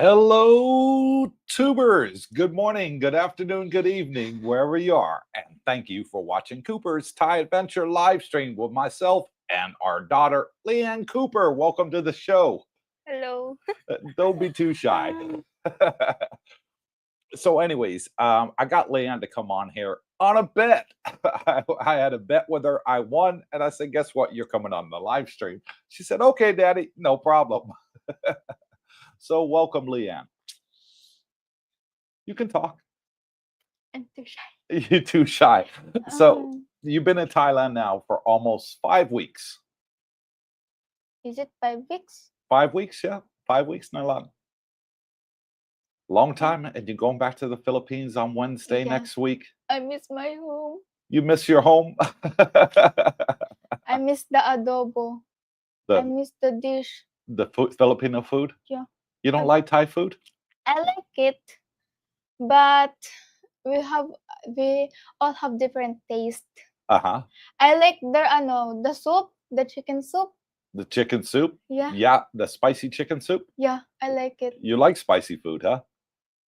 Hello, tubers. Good morning, good afternoon, good evening, wherever you are. And thank you for watching Cooper's Thai Adventure live stream with myself and our daughter, Leanne Cooper. Welcome to the show. Hello. Don't be too shy. So anyways, I got Leanne to come on here on a bet. I had a bet with her. I won. And I said, guess what? You're coming on the live stream. She said, okay, Daddy, no problem. So welcome, Leanne. You can talk. I'm too shy. You're too shy. So you've been in Thailand now for almost 5 weeks. Is it 5 weeks? 5 weeks, yeah. 5 weeks, not long. Long time, and you're going back to the Philippines on Wednesday next week. I miss my home. You miss your home? I miss the adobo. I miss the dish. The Filipino food? Yeah. You don't like Thai food? I like it, but we all have different taste. Uh-huh. I like the soup, the chicken soup. The chicken soup? Yeah. Yeah, the spicy chicken soup? Yeah, I like it. You like spicy food, huh?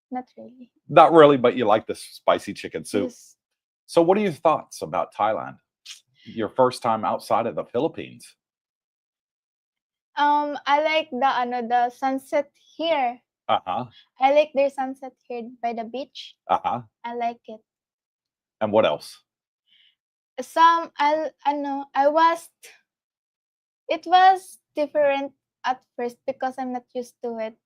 Not really. Not really, but you like the spicy chicken soup. Yes. So what are your thoughts about Thailand? Your first time outside of the Philippines? I like the sunset here. Uh-huh. I like their sunset here by the beach. Uh-huh. I like it. And what else? It was different at first because I'm not used to it.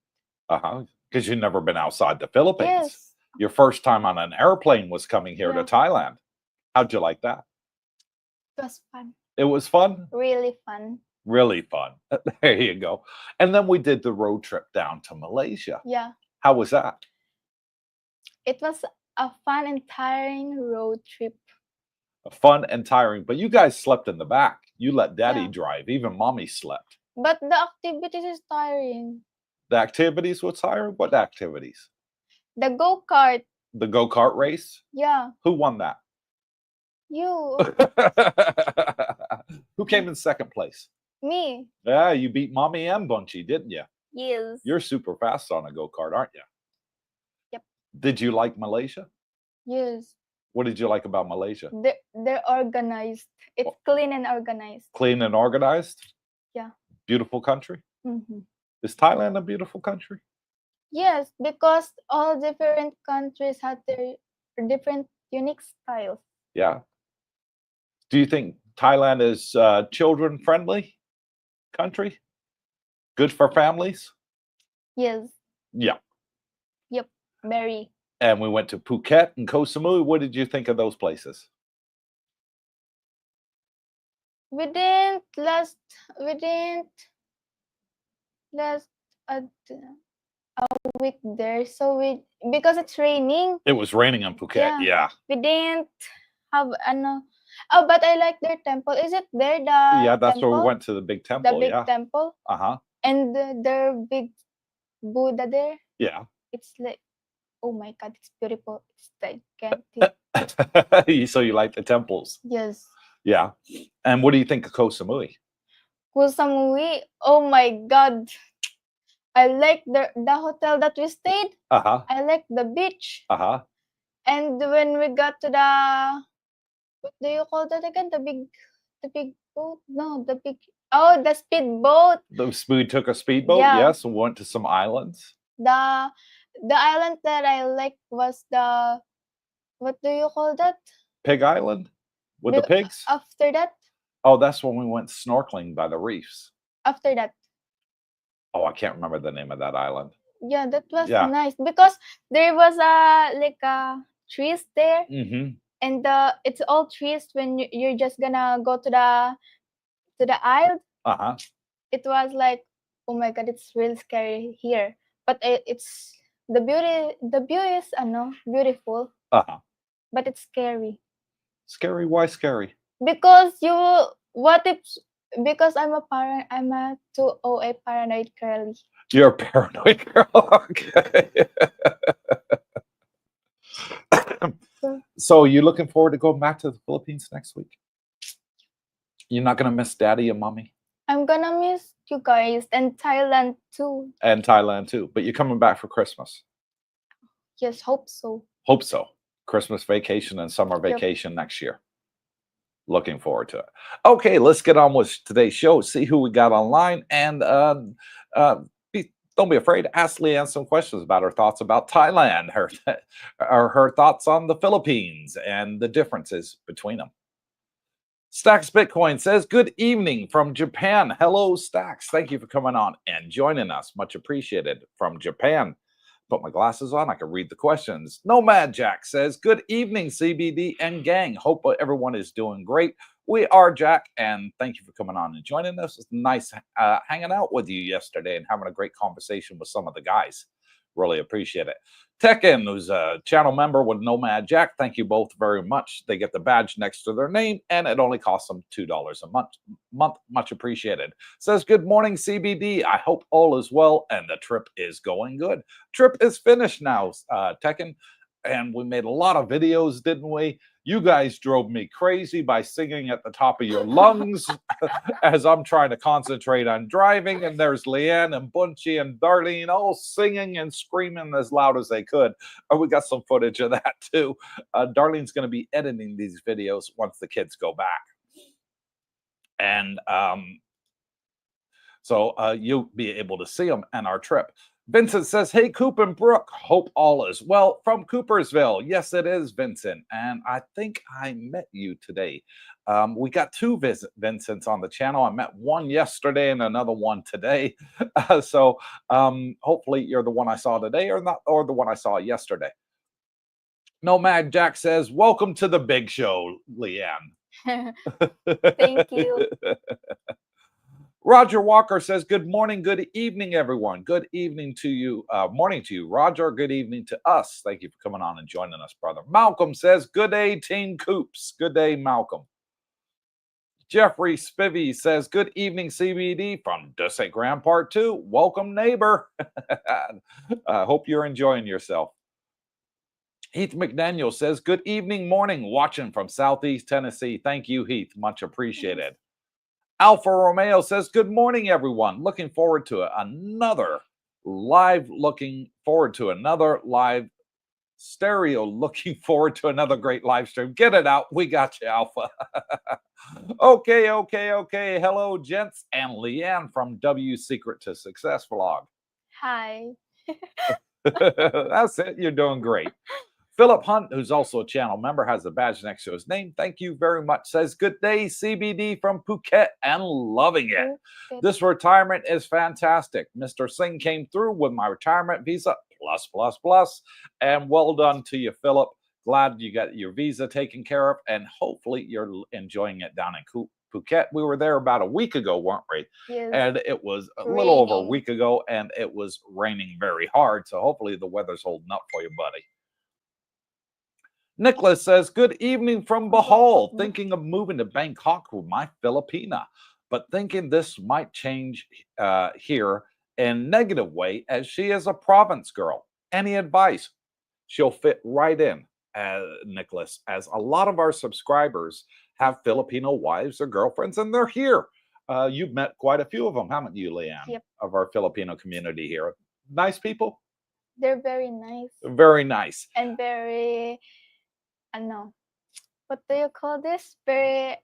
Uh-huh. Because you've never been outside the Philippines. Yes. Your first time on an airplane was coming here to Thailand. How'd you like that? It was fun. It was fun? Really fun. Really fun. There you go. And then we did the road trip down to Malaysia. Yeah. How was that? It was a fun and tiring road trip. Fun and tiring, but you guys slept in the back. You let Daddy drive. Even Mommy slept. But the activities is tiring. The activities were tiring? What activities? The go-kart. The go-kart race? Yeah. Who won that? You. Who came in second place? Me. Yeah, you beat Mommy and Bunchy, didn't you? Yes. You're super fast on a go-kart, aren't you? Yep. Did you like Malaysia? Yes. What did you like about Malaysia? They're organized. It's clean and organized. Clean and organized? Yeah. Beautiful country? Mm-hmm. Is Thailand a beautiful country? Yes, because all different countries have their different unique styles. Yeah. Do you think Thailand is children-friendly country? Good for families? Yes. Yeah. Yep. Very. And we went to Phuket and Koh Samui. What did you think of those places? We didn't last a week there, so because it's raining. It was raining in Phuket. Yeah. We didn't have but I like their temple. Is it there? Yeah, that's temple? where we went to the big temple. The big temple. Uh-huh. And their big Buddha there. Yeah. It's like, oh my God, it's beautiful. It's gigantic. So you like the temples? Yes. Yeah. And what do you think of Koh Samui? Koh Samui, oh my God. I like the hotel that we stayed. Uh-huh. I like the beach. Uh-huh. And when we got to the, what do you call that again? The big boat? No, the speedboat. We took a speedboat, yes, and went to some islands. The island that I liked was what do you call that? Pig Island with the Be- pigs? After that, Oh, that's when we went snorkeling by the reefs. after that, Oh, I can't remember the name of that island. yeah, that was Yeah. nice because there was a trees there, Mm-hmm. and it's all trees when you're just gonna go to the aisle. Uh-huh. It was like, oh my god, it's really scary here, but it's the beauty is beautiful, Uh-huh. but it's scary Scary? Why scary? because what if because I'm a 2OA paranoid girly. You're a paranoid girl. Okay. So you looking forward to going back to the Philippines next week? You're not gonna miss daddy and mommy? I'm gonna miss you guys and Thailand too. And Thailand too. But you're coming back for Christmas. Yes, hope so. Hope so. Christmas vacation and summer Yep. vacation next year. Looking forward to it. Okay, let's get on with today's show. See who we got online, and don't be afraid. Ask Leanne some questions about her thoughts about Thailand, her thoughts on the Philippines, and the differences between them. Stacks Bitcoin says, "Good evening from Japan." Hello, Stacks. Thank you for coming on and joining us. Much appreciated from Japan. Put my glasses on, I can read the questions. Nomad Jack says, "Good evening, CBD and gang. Hope everyone is doing great. We are, Jack, and thank you for coming on and joining us. It's nice hanging out with you yesterday and having a great conversation with some of the guys. Really appreciate it. Tekken, who's a channel member with Nomad Jack, thank you both very much. They get the badge next to their name, and it only costs them $2 a month. Much appreciated. Says, "Good morning, CBD. I hope all is well and the trip is going good." Trip is finished now, Tekken, and we made a lot of videos, didn't we? You guys drove me crazy by singing at the top of your lungs as I'm trying to concentrate on driving. And there's Leanne and Bunchy and Darlene all singing and screaming as loud as they could. We got some footage of that too. Darlene's going to be editing these videos once the kids go back. And so you'll be able to see them and our trip. Vincent says, "Hey, Coop and Brooke, hope all is well from Coopersville." Yes, it is, Vincent. And I think I met you today. We got two Vincents on the channel. I met one yesterday and another one today. So hopefully you're the one I saw today or not, or the one I saw yesterday. Nomad Jack says, "Welcome to the big show, Leanne." Thank you. Roger Walker says, "Good morning, good evening, everyone." Good evening to you, morning to you, Roger. Good evening to us. Thank you for coming on and joining us, brother. Malcolm says, "Good day, Team Coops." Good day, Malcolm. Jeffrey Spivey says, "Good evening, CBD from Dussek Grand Part 2. Welcome, neighbor." Hope you're enjoying yourself. Heath McDaniel says, "Good evening, morning, watching from Southeast Tennessee." Thank you, Heath. Much appreciated. Alpha Romeo says, "Good morning, everyone. Looking forward to another live stereo. Looking forward to another great live stream." Get it out. We got you, Alpha. Okay. Hello, gents, and Leanne from W Secret to Success vlog. Hi. That's it. You're doing great. Philip Hunt, who's also a channel member, has the badge next to his name. Thank you very much. Says, "Good day, CBD from Phuket and loving it. This retirement is fantastic. Mr. Singh came through with my retirement visa, plus. And well done to you, Philip. Glad you got your visa taken care of, and hopefully you're enjoying it down in Phuket. We were there about a week ago, weren't we? Yes. And it was a little over a week ago, and it was raining very hard. So hopefully the weather's holding up for you, buddy. Nicholas says, "Good evening from Bohol. Thinking of moving to Bangkok with my Filipina, but thinking this might change here in negative way as she is a province girl. Any advice?" She'll fit right in, Nicholas, as a lot of our subscribers have Filipino wives or girlfriends, and they're here. You've met quite a few of them, haven't you, Leanne? Yep. Of our Filipino community here. Nice people? They're very nice. Very nice. And very, what do you call this? Very,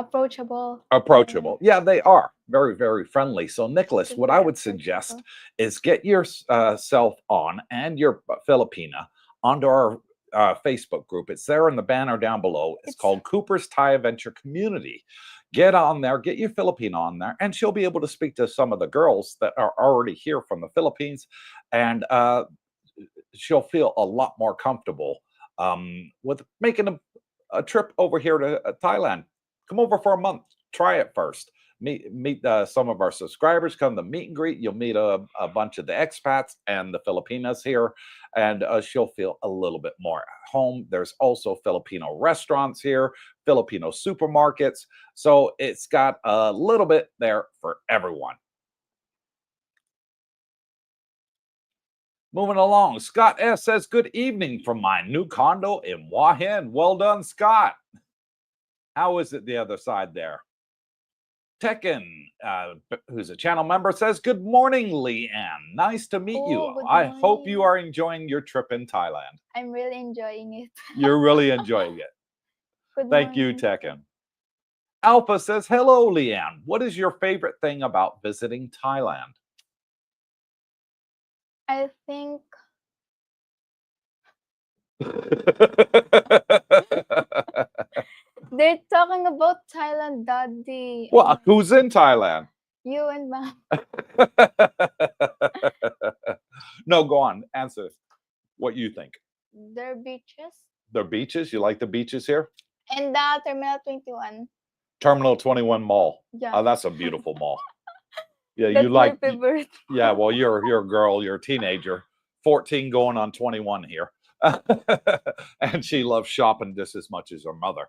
approachable. Approachable. Yeah, they are very, very friendly. So, Nicholas, They're what I very would suggest approachable. is get yourself on and your Filipina onto our Facebook group. It's there in the banner down below. It's called Cooper's Thai Adventure Community. Get on there, get your Filipina on there, and she'll be able to speak to some of the girls that are already here from the Philippines, and she'll feel a lot more comfortable with making a trip over here to Thailand. Come over for a month. Try it first. Meet some of our subscribers. Come to meet and greet. You'll meet a bunch of the expats and the Filipinas here, and she'll feel a little bit more at home. There's also Filipino restaurants here, Filipino supermarkets. So it's got a little bit there for everyone. Moving along, Scott S says, good evening from my new condo in Hua Hin. Well done, Scott. How is it the other side there? Tekken, who's a channel member, says, good morning, Leanne. Nice to meet you. I hope you are enjoying your trip in Thailand. I'm really enjoying it. You're really enjoying it. Good Thank you, morning. Tekken. Alpha says, hello, Leanne. What is your favorite thing about visiting Thailand? I think they're talking about Thailand, Daddy. Well, who's in Thailand? You and Mom. No, go on. Answer what you think. Their beaches. The beaches? You like the beaches here? And the Terminal 21. Terminal 21 Mall. Yeah. Oh, that's a beautiful mall. Yeah, That's you like. my favorite. Yeah, well, you're a girl. You're a teenager. 14 going on 21 here. And she loves shopping just as much as her mother.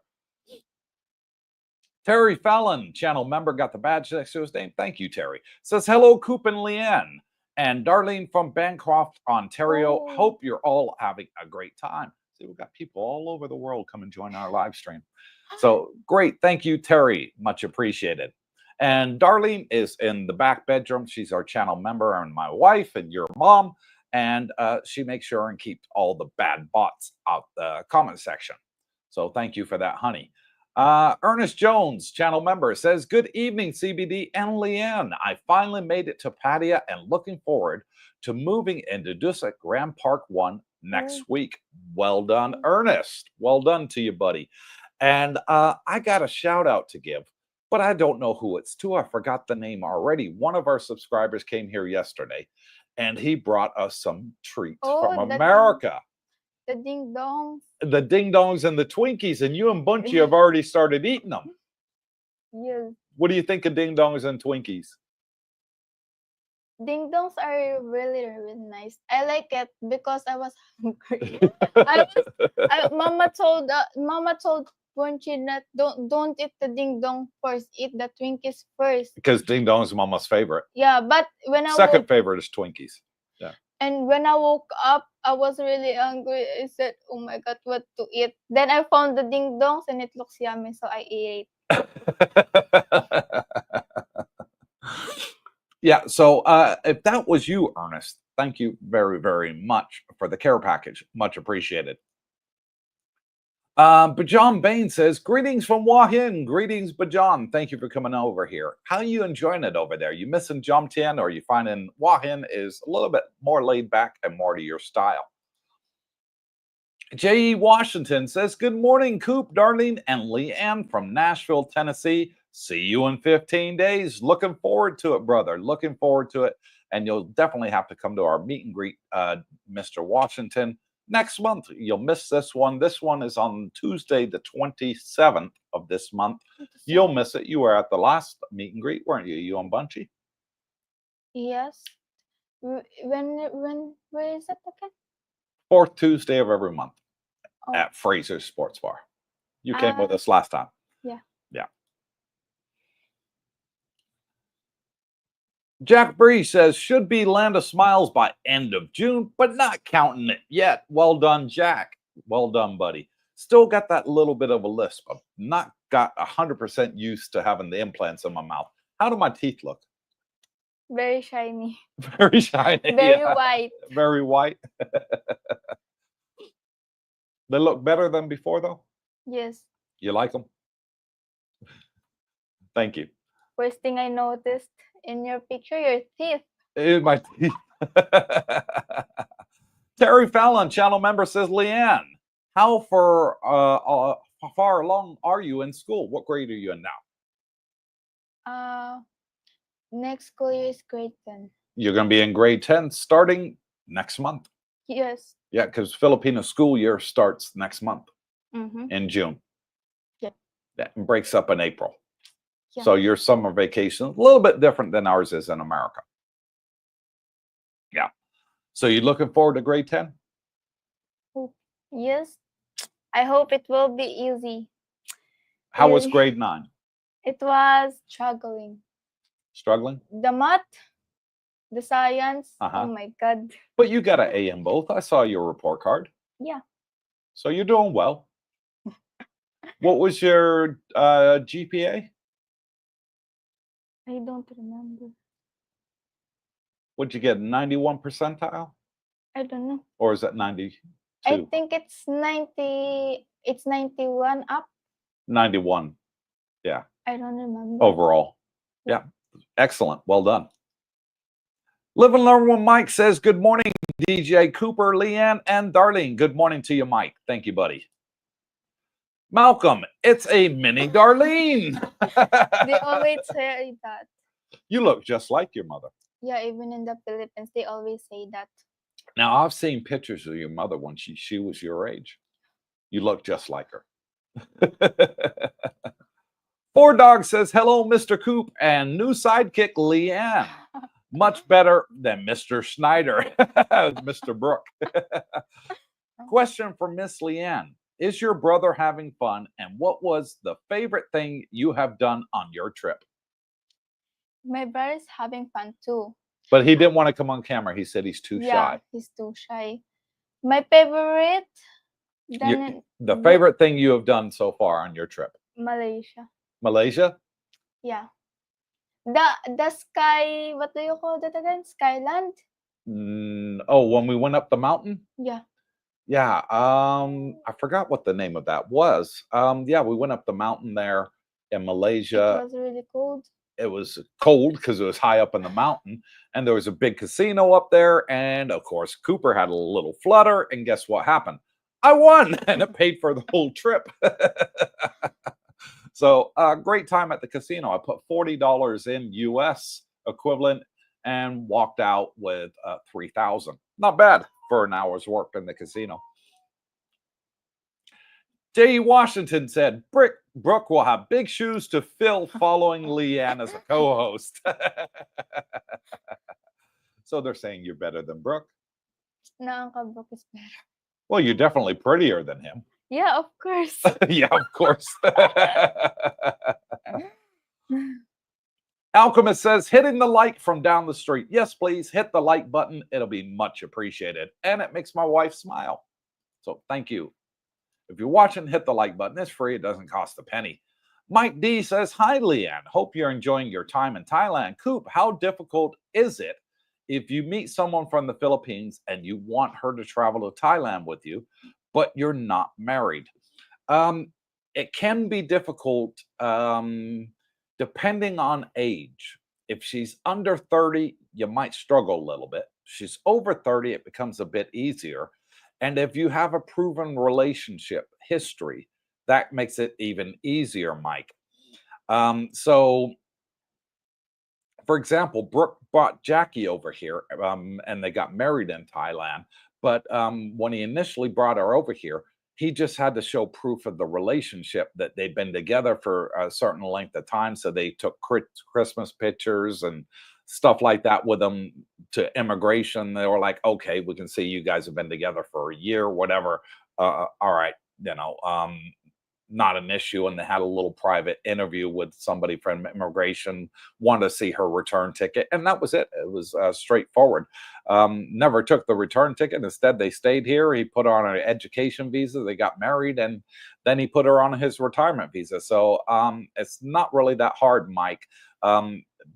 Terry Fallon, channel member, got the badge next to his name. Thank you, Terry. Says, hello, Coop and Leanne. And Darlene from Bancroft, Ontario. Oh. Hope you're all having a great time. See, we've got people all over the world come and join our live stream. So great. Thank you, Terry. Much appreciated. And Darlene is in the back bedroom. She's our channel member and my wife and your mom. And she makes sure and keeps all the bad bots out the comment section. So thank you for that, honey. Ernest Jones, channel member, says, good evening, CBD and Leanne. I finally made it to Pattaya and looking forward to moving into Dusit Grand Park 1 next week. Well done, Ernest. Well done to you, buddy. And I got a shout out to give, but I don't know who it's to. I forgot the name already. One of our subscribers came here yesterday and he brought us some treats from America. The ding dongs. The ding dongs and the Twinkies, and you and Bunchy have already started eating them. Yes. What do you think of ding dongs and Twinkies? Ding dongs are really, really nice. I like it because I was hungry. Mama told Bunchy that don't eat the ding dong first. Eat the Twinkies first. Because ding dong is Mama's favorite. Yeah, but when second favorite is Twinkies. Yeah. And when I woke up, I was really hungry. I said, oh my God, what to eat? Then I found the ding dongs and it looks yummy, so I ate. Yeah, so if that was you, Ernest, thank you very, very much for the care package. Much appreciated. Bajan Bain says, greetings from Hua Hin. Greetings, Bajan. Thank you for coming over here. How are you enjoying it over there? You missing Jomtien, or you finding Hua Hin is a little bit more laid back and more to your style? J.E. Washington says, good morning, Coop, Darlene, and Leanne from Nashville, Tennessee. See you in 15 days. Looking forward to it, brother. Looking forward to it. And you'll definitely have to come to our meet and greet, Mr. Washington. Next month. You'll miss this one. This one is on Tuesday, the 27th of this month. You'll miss it. You were at the last meet and greet, weren't you? You and Bunchy? Yes. Where is it again? Fourth Tuesday of every month at Fraser's Sports Bar. You came with us last time. Yeah. Yeah. Jack Bree says, should be Land of Smiles by end of June, but not counting it yet. Well done, Jack. Well done, buddy. Still got that little bit of a lisp. I've not got 100% used to having the implants in my mouth. How do my teeth look? Very shiny. Very shiny. Very white. Very white. They look better than before, though? Yes. You like them? Thank you. First thing I noticed in your picture, your teeth. In my teeth. Terry Fallon, channel member, says, Leanne, how far along are you in school? What grade are you in now? Next school year is grade 10. You're going to be in grade 10 starting next month. Yes. Yeah, because Filipino school year starts next month in June. Yeah. That breaks up in April. Yeah. So your summer vacation is a little bit different than ours is in America. Yeah. So you looking forward to grade 10? Yes. I hope it will be easy. How was grade 9? It was struggling. Struggling? The math, the science. Oh my God. But you got an A in both. I saw your report card. Yeah. So you're doing well. What was your GPA? I don't remember. What'd you get? 91 percentile? I don't know. Or is that 92? I think it's 90. It's 91 up. 91. Yeah. I don't remember. Overall. Yeah. Excellent. Well done. Live and Learn with Mike says, good morning, DJ Cooper, Leanne, and Darlene. Good morning to you, Mike. Thank you, buddy. Malcolm, it's a mini Darlene. They always say that. You look just like your mother. Yeah, even in the Philippines, they always say that. Now, I've seen pictures of your mother when she was your age. You look just like her. Four Dog says, hello, Mr. Coop and new sidekick, Leanne. Much better than Mr. Schneider, Mr. Brooke. Question for Miss Leanne. Is your brother having fun? And what was the favorite thing you have done on your trip? My brother's having fun too. But he didn't want to come on camera. He said he's too shy. Yeah, he's too shy. My favorite? The favorite thing you have done so far on your trip? Malaysia. Malaysia? Yeah. The sky, what do you call that again? Skyland? Oh, when we went up the mountain? Yeah. Yeah. I forgot what the name of that was. Yeah, we went up the mountain there in Malaysia. It was really cold. It was cold because it was high up in the mountain, and there was a big casino up there. And of course, Cooper had a little flutter, and guess what happened? I won, and it paid for the whole trip. So great time at the casino. I put $40 in US equivalent and walked out with $3,000. Not bad for an hour's work in the casino. J. Washington said, Brooke will have big shoes to fill following Leanne as a co-host. So they're saying you're better than Brooke? No, Uncle Brooke is better. Well, you're definitely prettier than him. Yeah, of course. Yeah, of course. Alchemist says, hitting the like from down the street. Yes, please hit the like button. It'll be much appreciated. And it makes my wife smile. So thank you. If you're watching, hit the like button. It's free. It doesn't cost a penny. Mike D says, hi, Leanne. Hope you're enjoying your time in Thailand. Coop, how difficult is it if you meet someone from the Philippines and you want her to travel to Thailand with you, but you're not married? It can be difficult depending on age. If she's under 30, you might struggle a little bit. If she's over 30, it becomes a bit easier. And if you have a proven relationship history, that makes it even easier, Mike. So, for example, Brooke brought Jackie over here and they got married in Thailand. But when he initially brought her over here, he just had to show proof of the relationship that they'd been together for a certain length of time. So they took Christmas pictures and stuff like that with them to immigration. They were like, okay, we can see you guys have been together for a year, whatever. All right, not an issue. And they had a little private interview with somebody from immigration, wanted to see her return ticket. And that was it. It was straightforward. Never took the return ticket. Instead, they stayed here. He put her on an education visa. They got married. And then he put her on his retirement visa. So it's not really that hard, Mike.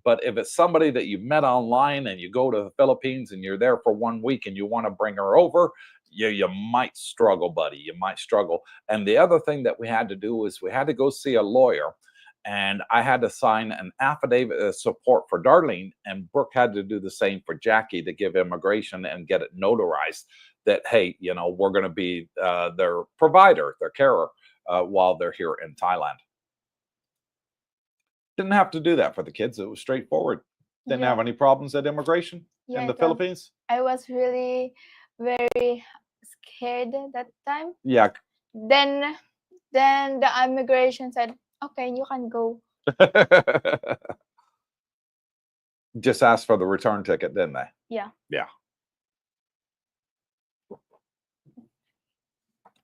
But if it's somebody that you met online and you go to the Philippines and you're there for 1 week and you want to bring her over, you might struggle, buddy. You might struggle. And the other thing that we had to do is we had to go see a lawyer. and I had to sign an affidavit of support for Darlene, and Brooke had to do the same for Jackie to give immigration and get it notarized that, hey, you know, we're going to be their provider, their carer, while they're here in Thailand. Didn't have to do that for the kids. It was straightforward. Didn't have any problems at immigration in the Philippines. I was really very scared that time. Yeah. Then the immigration said, okay, you can go. Just asked for the return ticket, didn't they? Yeah. Yeah.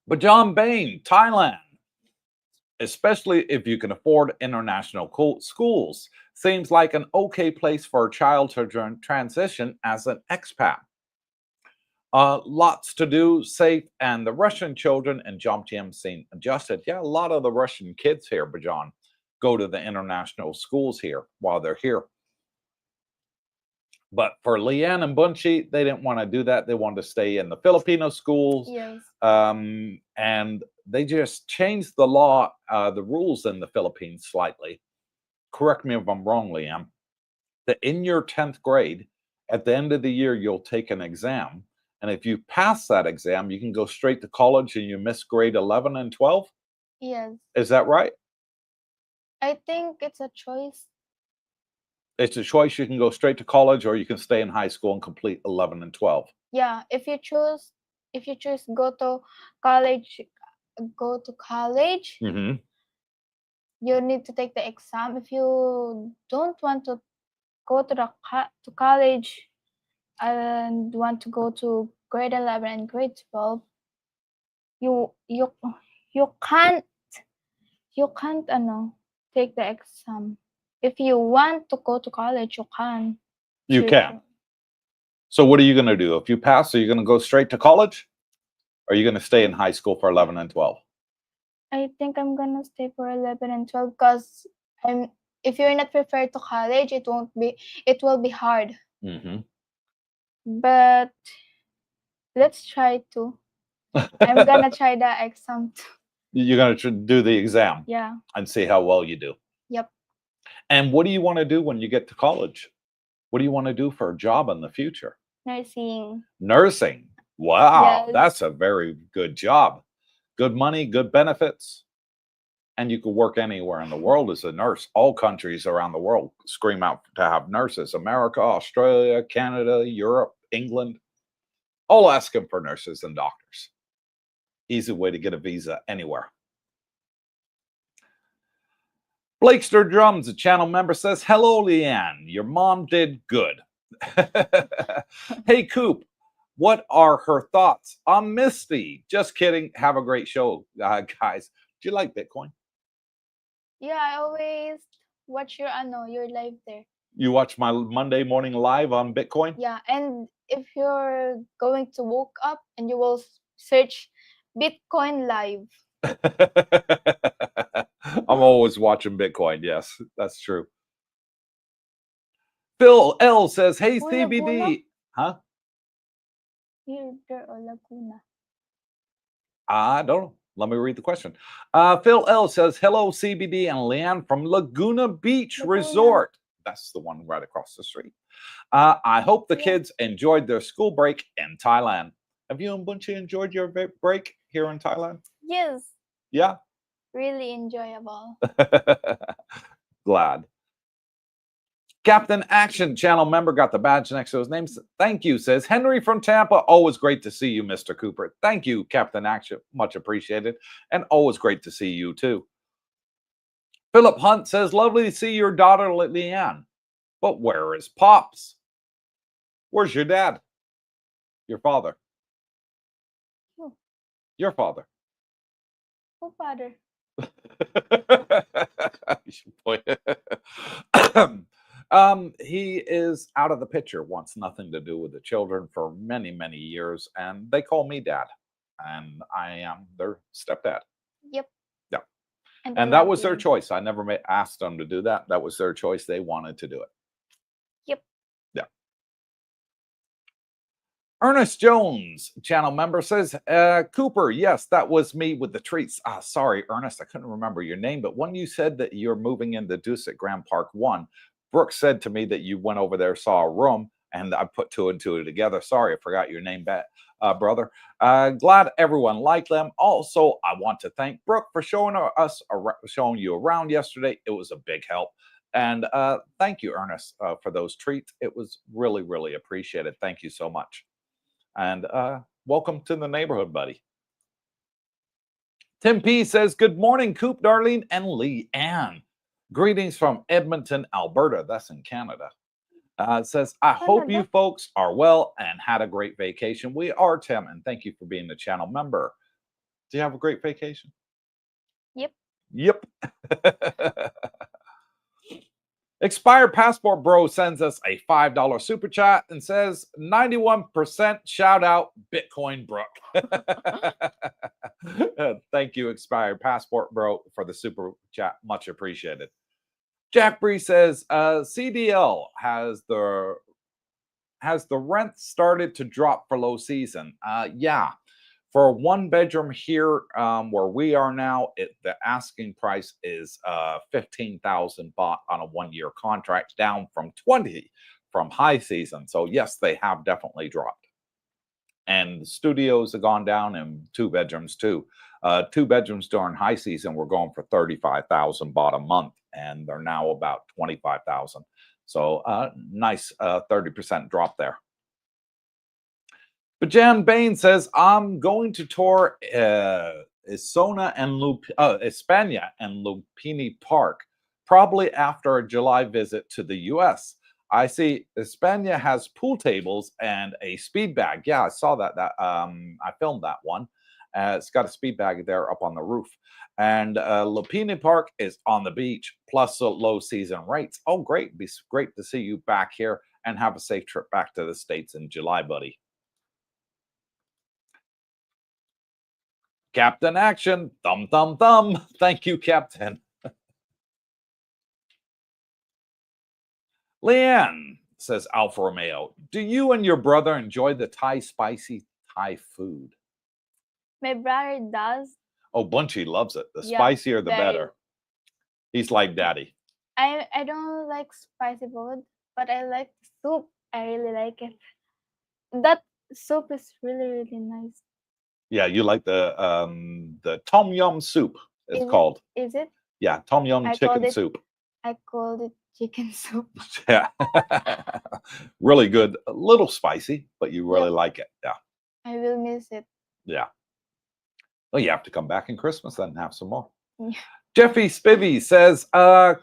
But John Bain, Thailand, especially if you can afford international schools, seems like an okay place for a child to transition as an expat. Lots to do, safe, and the Russian children in Jomtien seem adjusted. Yeah, a lot of the Russian kids here, Bajan, go to the international schools here while they're here. But for Leanne and Bunchi, they didn't want to do that. They wanted to stay in the Filipino schools. Yes. And they just changed the law, the rules in the Philippines slightly. Correct me if I'm wrong, Leanne. That in your 10th grade, at the end of the year, you'll take an exam. And if you pass that exam, you can go straight to college and you miss grade 11 and 12? Yes. Is that right? I think it's a choice. It's a choice. You can go straight to college or you can stay in high school and complete 11 and 12. Yeah, if you choose go to college, Mm-hmm. you need to take the exam. If you don't want to go to college and want to go to grade 11 and grade 12, you can't take the exam. If you want to go to college, you can. You can. So what are you going to do? If you pass, are you going to go straight to college? Or are you going to stay in high school for 11 and 12? I think I'm going to stay for 11 and 12 because if you're not prepared to college, it will be hard. Mm-hmm. But let's try to. I'm going to try the exam too. You're going to do the exam. Yeah. And see how well you do. Yep. And what do you want to do when you get to college? What do you want to do for a job in the future? Nursing. Nursing. Wow. Yes. That's a very good job. Good money, good benefits. And you could work anywhere in the world as a nurse. All countries around the world scream out to have nurses. America, Australia, Canada, Europe, England. All asking for nurses and doctors. Easy way to get a visa anywhere. Blakester Drums, a channel member, says, hello, Leanne. Your mom did good. Hey, Coop, what are her thoughts on Misty? Just kidding. Have a great show, guys. Do you like Bitcoin? Yeah, I always watch your live there. You watch my Monday morning live on Bitcoin? Yeah, and if you're going to woke up and you will search Bitcoin live. I'm always watching Bitcoin. Yes, that's true. Phil L says, hey, CBD. Huh? Here or Laguna? I don't know. Let me read the question. Phil L says, hello, CBD and Leanne from Laguna Beach Resort. That's the one right across the street. I hope the kids enjoyed their school break in Thailand. Have you and Bunchi enjoyed your break here in Thailand? Yes. Yeah? Really enjoyable. Glad. Captain Action channel member got the badge next to his name. Thank you, says Henry from Tampa. Always great to see you, Mr. Cooper. Thank you, Captain Action. Much appreciated. And always great to see you, too. Philip Hunt says, lovely to see your daughter, Leanne. But where is Pops? Where's your dad? Your father. Who? Your father. Who father? He is out of the picture, wants nothing to do with the children for many, many years. And they call me dad. And I am their stepdad. Yep. Yeah. And that was their choice. I never asked them to do that. That was their choice. They wanted to do it. Yep. Yeah. Ernest Jones, channel member, says, Cooper, yes, that was me with the treats. Sorry, Ernest, I couldn't remember your name, but when you said that you're moving into Dusit Grand Park 1, Brooke said to me that you went over there, saw a room, and I put two and two together. Sorry, I forgot your name, brother. Glad everyone liked them. Also, I want to thank Brooke for showing you around yesterday. It was a big help. And thank you, Ernest, for those treats. It was really, really appreciated. Thank you so much. And welcome to the neighborhood, buddy. Tim P says, good morning, Coop, Darlene, and Lee Ann. Greetings from Edmonton, Alberta. That's in Canada. Says, I hope you folks are well and had a great vacation. We are, Tim, and thank you for being the channel member. Do you have a great vacation? Yep. Yep. Expired Passport Bro sends us a $5 super chat and says, 91% shout out Bitcoin Brooke. Thank you, Expired Passport Bro, for the super chat. Much appreciated. Jack Bree says, CDL has the rent started to drop for low season. Yeah. For a one bedroom here where we are now, the asking price is 15,000 baht on a 1 year contract, down from 20 from high season. So yes, they have definitely dropped. And the studios have gone down, and 2 bedrooms too. 2 bedrooms during high season were going for 35,000 baht a month, and they're now about 25,000. So nice 30% drop there. But Jan Bain says, I'm going to tour Espana and Lupini Park, probably after a July visit to the US. I see Espana has pool tables and a speed bag. Yeah, I saw that. I filmed that one. It's got a speed bag there up on the roof. And Lupini Park is on the beach, plus low season rates. Oh, great. It'd be great to see you back here and have a safe trip back to the States in July, buddy. Captain Action, thumb, thumb, thumb. Thank you, Captain. Leanne, says Alfa Romeo, do you and your brother enjoy the spicy Thai food? My brother does. Oh, Bunchy loves it. The spicier, the better. He's like daddy. I don't like spicy food, but I like soup. I really like it. That soup is really, really nice. Yeah, you like the tom yum soup, it's called. Is it? Yeah, tom yum chicken soup. I called it chicken soup. Yeah. Really good. A little spicy, but you really like it. Yeah. I will miss it. Yeah. Well, you have to come back in Christmas then and have some more. Yeah. Jeffy Spivey says,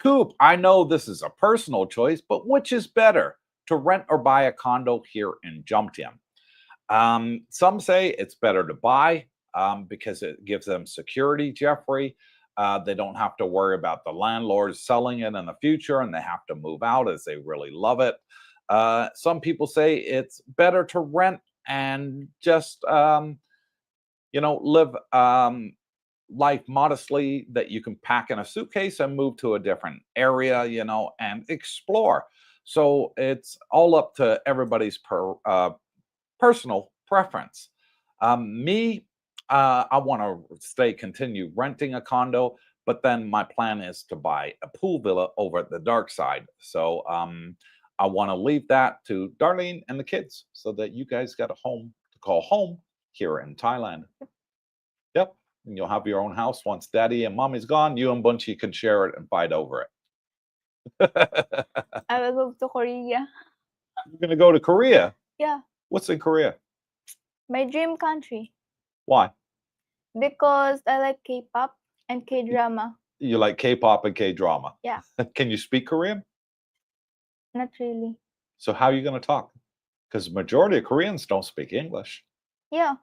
Coop, I know this is a personal choice, but which is better, to rent or buy a condo here in Jomtien? Some say it's better to buy because it gives them security, Jeffrey. They don't have to worry about the landlord selling it in the future, and they have to move out as they really love it. Some people say it's better to rent and just, live life modestly, that you can pack in a suitcase and move to a different area, and explore. So it's all up to everybody's personal preference. I want to continue renting a condo, but then my plan is to buy a pool villa over at the dark side. So I want to leave that to Darlene and the kids so that you guys got a home to call home here in Thailand. Yep. And you'll have your own house once daddy and mommy's gone. You and Bunchy can share it and fight over it. I will go to Korea. You're going to go to Korea? Yeah. What's in Korea? My dream country. Why? Because I like K-pop and K-drama. You like K-pop and K-drama? Yeah. Can you speak Korean? Not really. So how are you going to talk? Because the majority of Koreans don't speak English. Yeah.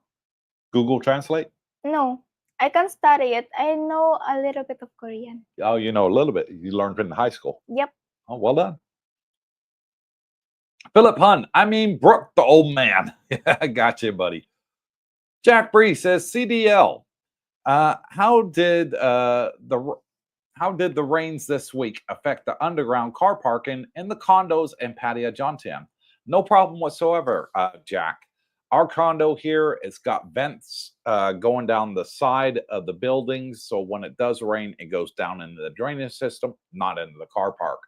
Google Translate? No. I can study it. I know a little bit of Korean. Oh, you know a little bit. You learned in high school. Yep. Oh, well done. Philip Hun, Brooke, the old man. I got you, buddy. Jack Bree says, CDL, how did the rains this week affect the underground car parking in the condos in Pattaya, Jomtien? No problem whatsoever, Jack. Our condo here, it's got vents going down the side of the buildings. So when it does rain, it goes down into the drainage system, not into the car park.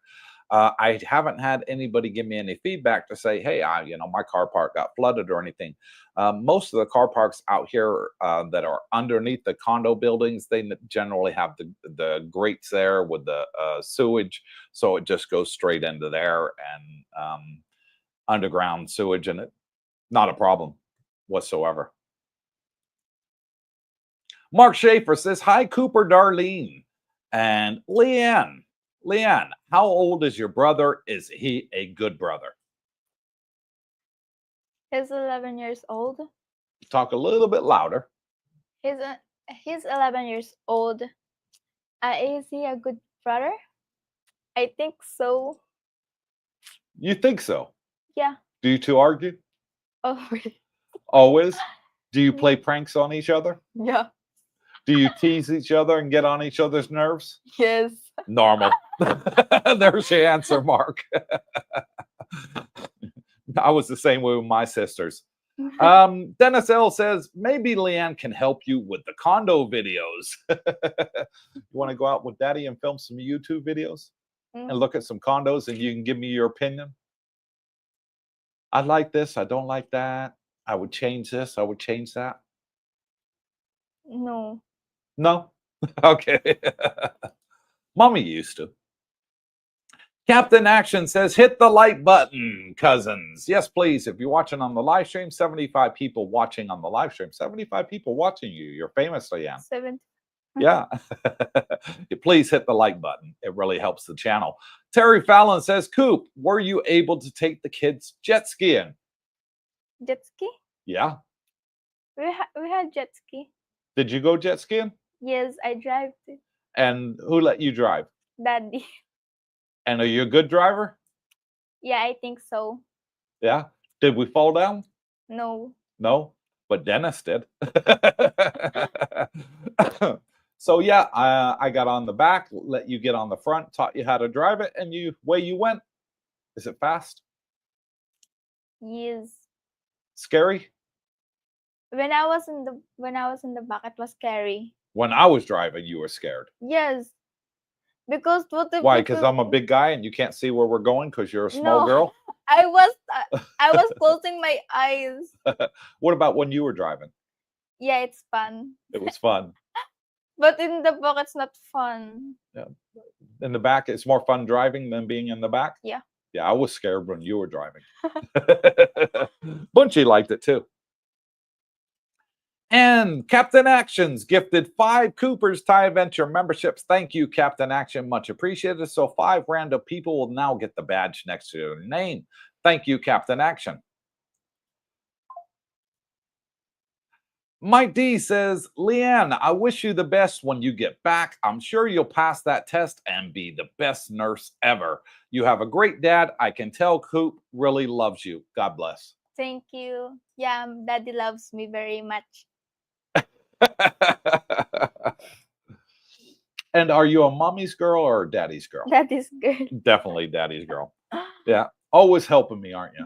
I haven't had anybody give me any feedback to say, "Hey, my car park got flooded or anything." Most of the car parks out here that are underneath the condo buildings, they generally have the grates there with the sewage, so it just goes straight into there and underground sewage, and it not a problem whatsoever. Mark Schaefer says, "Hi, Cooper, Darlene, and Leanne. Leanne, how old is your brother? Is he a good brother?" He's 11 years old. Talk a little bit louder. He's 11 years old. Is he a good brother? I think so. You think so? Yeah. Do you two argue? Oh, really? Always? Do you play pranks on each other? Yeah. Do you tease each other and get on each other's nerves? Yes. Normal. There's your answer, Mark. I was the same way with my sisters. Dennis L says, "Maybe Leanne can help you with the condo videos." You want to go out with Daddy and film some YouTube videos and look at some condos, and you can give me your opinion? I like this. I don't like that. I would change this. I would change that. No. No? Okay. Mommy used to. Captain Action says, "Hit the like button, cousins." Yes, please. If you're watching on the live stream, 75 people watching on the live stream. 75 people watching you. You're famous, Leanne. 7. Yeah. Please hit the like button. It really helps the channel. Terry Fallon says, "Coop, were you able to take the kids jet skiing?" Jet ski? Yeah. We had jet ski. Did you go jet skiing? Yes, I drive it. And who let you drive? Daddy. And are you a good driver? Yeah, I think so. Yeah. Did we fall down? No. No, but Dennis did. So yeah, I got on the back, let you get on the front, taught you how to drive it, and away you went. Is it fast? Yes. Scary? When I was in the back, it was scary. When I was driving, you were scared. Yes. Because what if Why? Because I'm a big guy and you can't see where we're going because you're a small No. girl? I was closing my eyes. What about when you were driving? Yeah, it's fun. It was fun. But in the back, it's not fun. Yeah. In the back, it's more fun driving than being in the back? Yeah. Yeah, I was scared when you were driving. Bunchy liked it too. And Captain Actions gifted 5 Coopersthaiadventure memberships. Thank you, Captain Action. Much appreciated. So 5 random people will now get the badge next to their name. Thank you, Captain Action. Mike D says, "Leanne, I wish you the best when you get back. I'm sure you'll pass that test and be the best nurse ever. You have a great dad. I can tell Coop really loves you. God bless." Thank you. Yeah, Daddy loves me very much. And are you a mommy's girl or a daddy's girl? Daddy's good. Definitely daddy's girl. Yeah. Always helping me, aren't you?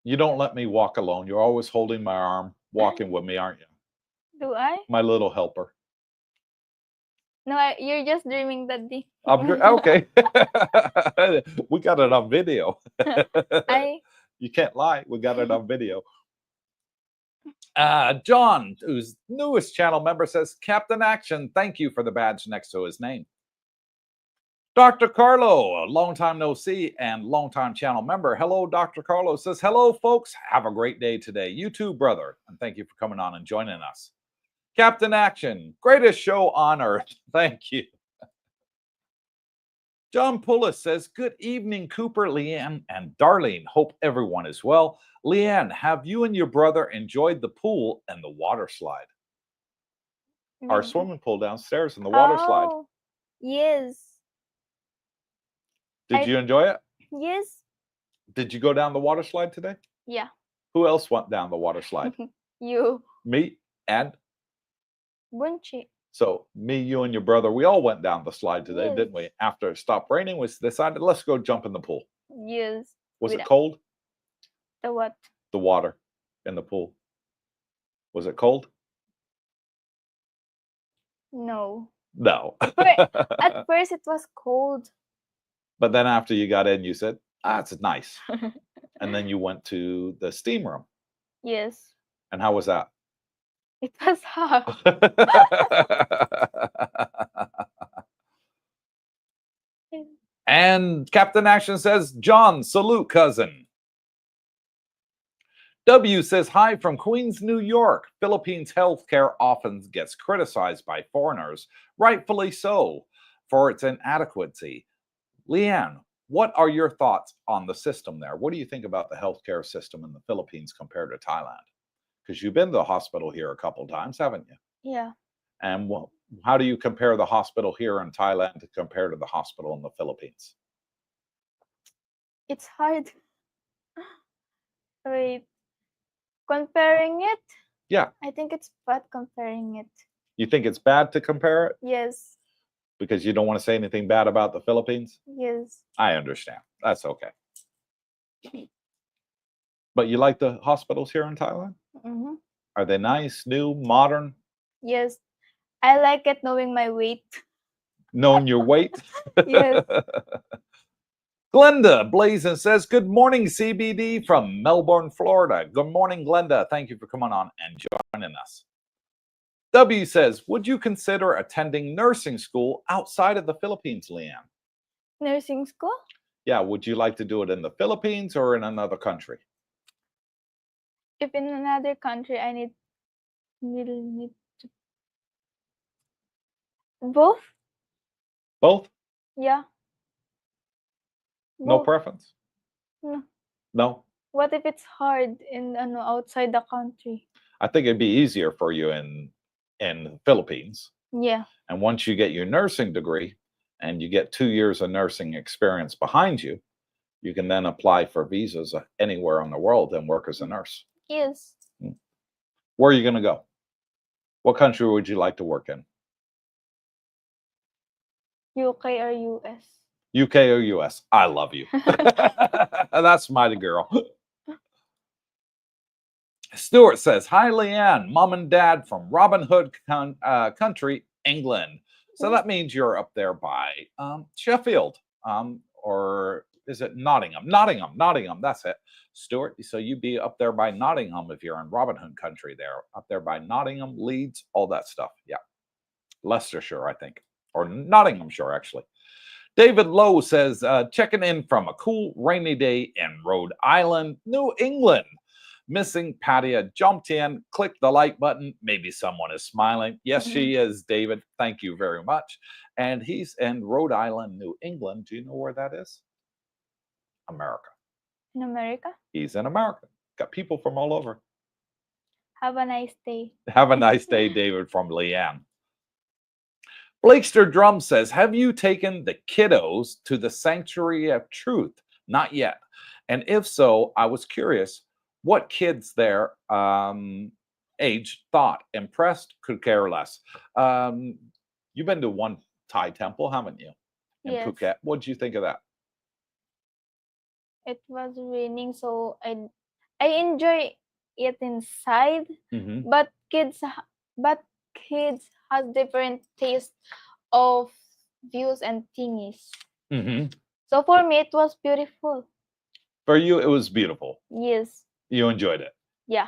You don't let me walk alone. You're always holding my arm, walking with me, aren't you? Do I? My little helper. No, you're just dreaming, Daddy. Okay. We got it on video. You can't lie. We got it on video. John, who's newest channel member, says, "Captain Action, thank you for the badge next to his name." Dr. Carlo, a long time no see and long time channel member. Hello, Dr. Carlo says, "Hello, folks. Have a great day today. You too, brother. And thank you for coming on and joining us." Captain Action, greatest show on earth. Thank you. John Pullis says, "Good evening, Cooper, Leanne, and Darlene. Hope everyone is well. Leanne, have you and your brother enjoyed the pool and the water slide?" Our swimming pool downstairs and the water slide. Yes. Did you enjoy it? Yes. Did you go down the water slide today? Yeah. Who else went down the water slide? You. Me and Bunchy. So me, you, and your brother, we all went down the slide today, Yes. didn't we? After it stopped raining, we decided, let's go jump in the pool. Yes. Was it cold? The what? The water in the pool. Was it cold? No. No. At first it was cold. But then after you got in, you said, it's nice. And then you went to the steam room. Yes. And how was that? It was hot. And Captain Action says, John, salute, cousin. W says, hi from Queens, New York. Philippines healthcare often gets criticized by foreigners, rightfully so, for its inadequacy. Leanne, what are your thoughts on the system there? What do you think about the healthcare system in the Philippines compared to Thailand? Because you've been to the hospital here a couple times, haven't you? Yeah. And how do you compare the hospital here in Thailand to compare to the hospital in the Philippines? It's hard. Wait. Comparing it? Yeah. I think it's bad comparing it. You think it's bad to compare it? Yes. Because you don't want to say anything bad about the Philippines? Yes. I understand. That's okay. But you like the hospitals here in Thailand? Mm-hmm. Are they nice, new, modern? Yes. I like it knowing my weight. Knowing your weight? Yes. Glenda Blazin says, good morning, CBD from Melbourne, Florida. Good morning, Glenda. Thank you for coming on and joining us. W says, would you consider attending nursing school outside of the Philippines, Leanne? Nursing school? Yeah, would you like to do it in the Philippines or in another country? If in another country, I need to... Both? Both? Yeah. No Both. preference? No. No? What if it's hard in outside the country? I think it'd be easier for you in the Philippines. Yeah. And once you get your nursing degree and you get 2 years of nursing experience behind you, you can then apply for visas anywhere in the world and work as a nurse. Yes. Where are you going to go? What country would you like to work in? UK or US? UK or US? I love you. That's my girl. Stuart says, hi, Leanne, mom and dad from Robin Hood country, England. So that means you're up there by Sheffield, or is it Nottingham? Nottingham, that's it. Stuart, so you'd be up there by Nottingham if you're in Robin Hood country there. Up there by Nottingham, Leeds, all that stuff. Yeah. Leicestershire, I think. Or Nottinghamshire, actually. David Lowe says, checking in from a cool rainy day in Rhode Island, New England. Missing Pattaya, jumped in, clicked the like button. Maybe someone is smiling. Yes, she is, David. Thank you very much. And he's in Rhode Island, New England. Do you know where that is? America. In America? He's in America. Got people from all over. Have a nice day. Have a nice day, David, from Leanne. Blakester Drum says, have you taken the kiddos to the Sanctuary of Truth? Not yet. And if so, I was curious what kids their age thought, impressed, could care less. You've been to one Thai temple, haven't you? In Yes. Phuket. What did you think of that? It was raining, so I enjoy it inside. Mm-hmm. But kids has different taste of views and thingies. Mm-hmm. So for me, it was beautiful. For you, it was beautiful. Yes. You enjoyed it. Yeah.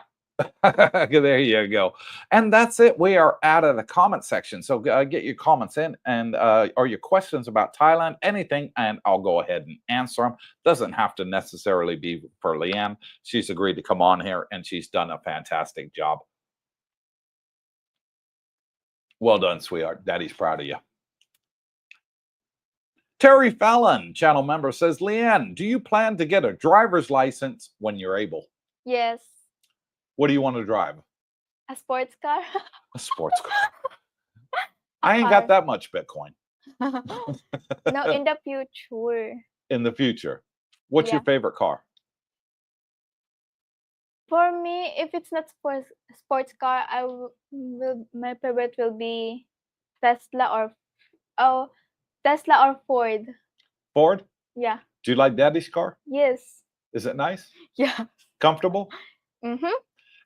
There you go. And that's it. We are out of the comment section. So get your comments in and or your questions about Thailand, anything, and I'll go ahead and answer them. Doesn't have to necessarily be for Leanne. She's agreed to come on here and she's done a fantastic job. Well done, sweetheart. Daddy's proud of you. Terry Fallon, channel member, says, Leanne, do you plan to get a driver's license when you're able? Yes. What do you want to drive? A sports car? A sports car. I ain't got that much Bitcoin. No, in the future. In the future. What's your favorite car? For me, if it's not sports car, my favorite will be Tesla or Ford. Ford? Yeah. Do you like Daddy's car? Yes. Is it nice? Yeah. Comfortable? Mm-hmm.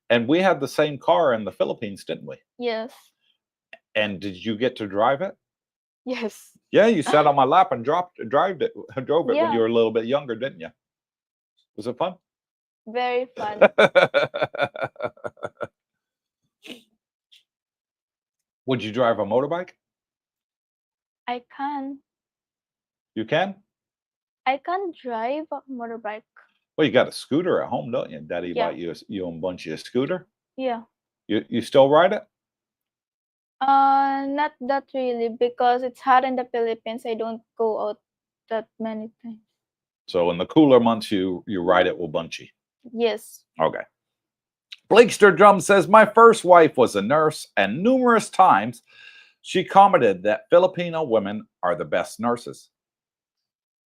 And we had the same car in the Philippines, didn't we? Yes. And did you get to drive it? Yes. Yeah, you sat on my lap and drove it when Yeah. you were a little bit younger, didn't you? Was it fun? Very fun. Would you drive a motorbike? I can. You can? I can drive a motorbike. Well, you got a scooter at home, don't you? Daddy Yeah. bought you and Bunchy a scooter. Yeah. You still ride it? Not that really because it's hot in the Philippines. I don't go out that many times. So in the cooler months, you ride it with Bunchy. Yes. Okay. Blakester Drum says, my first wife was a nurse, and numerous times she commented that Filipino women are the best nurses.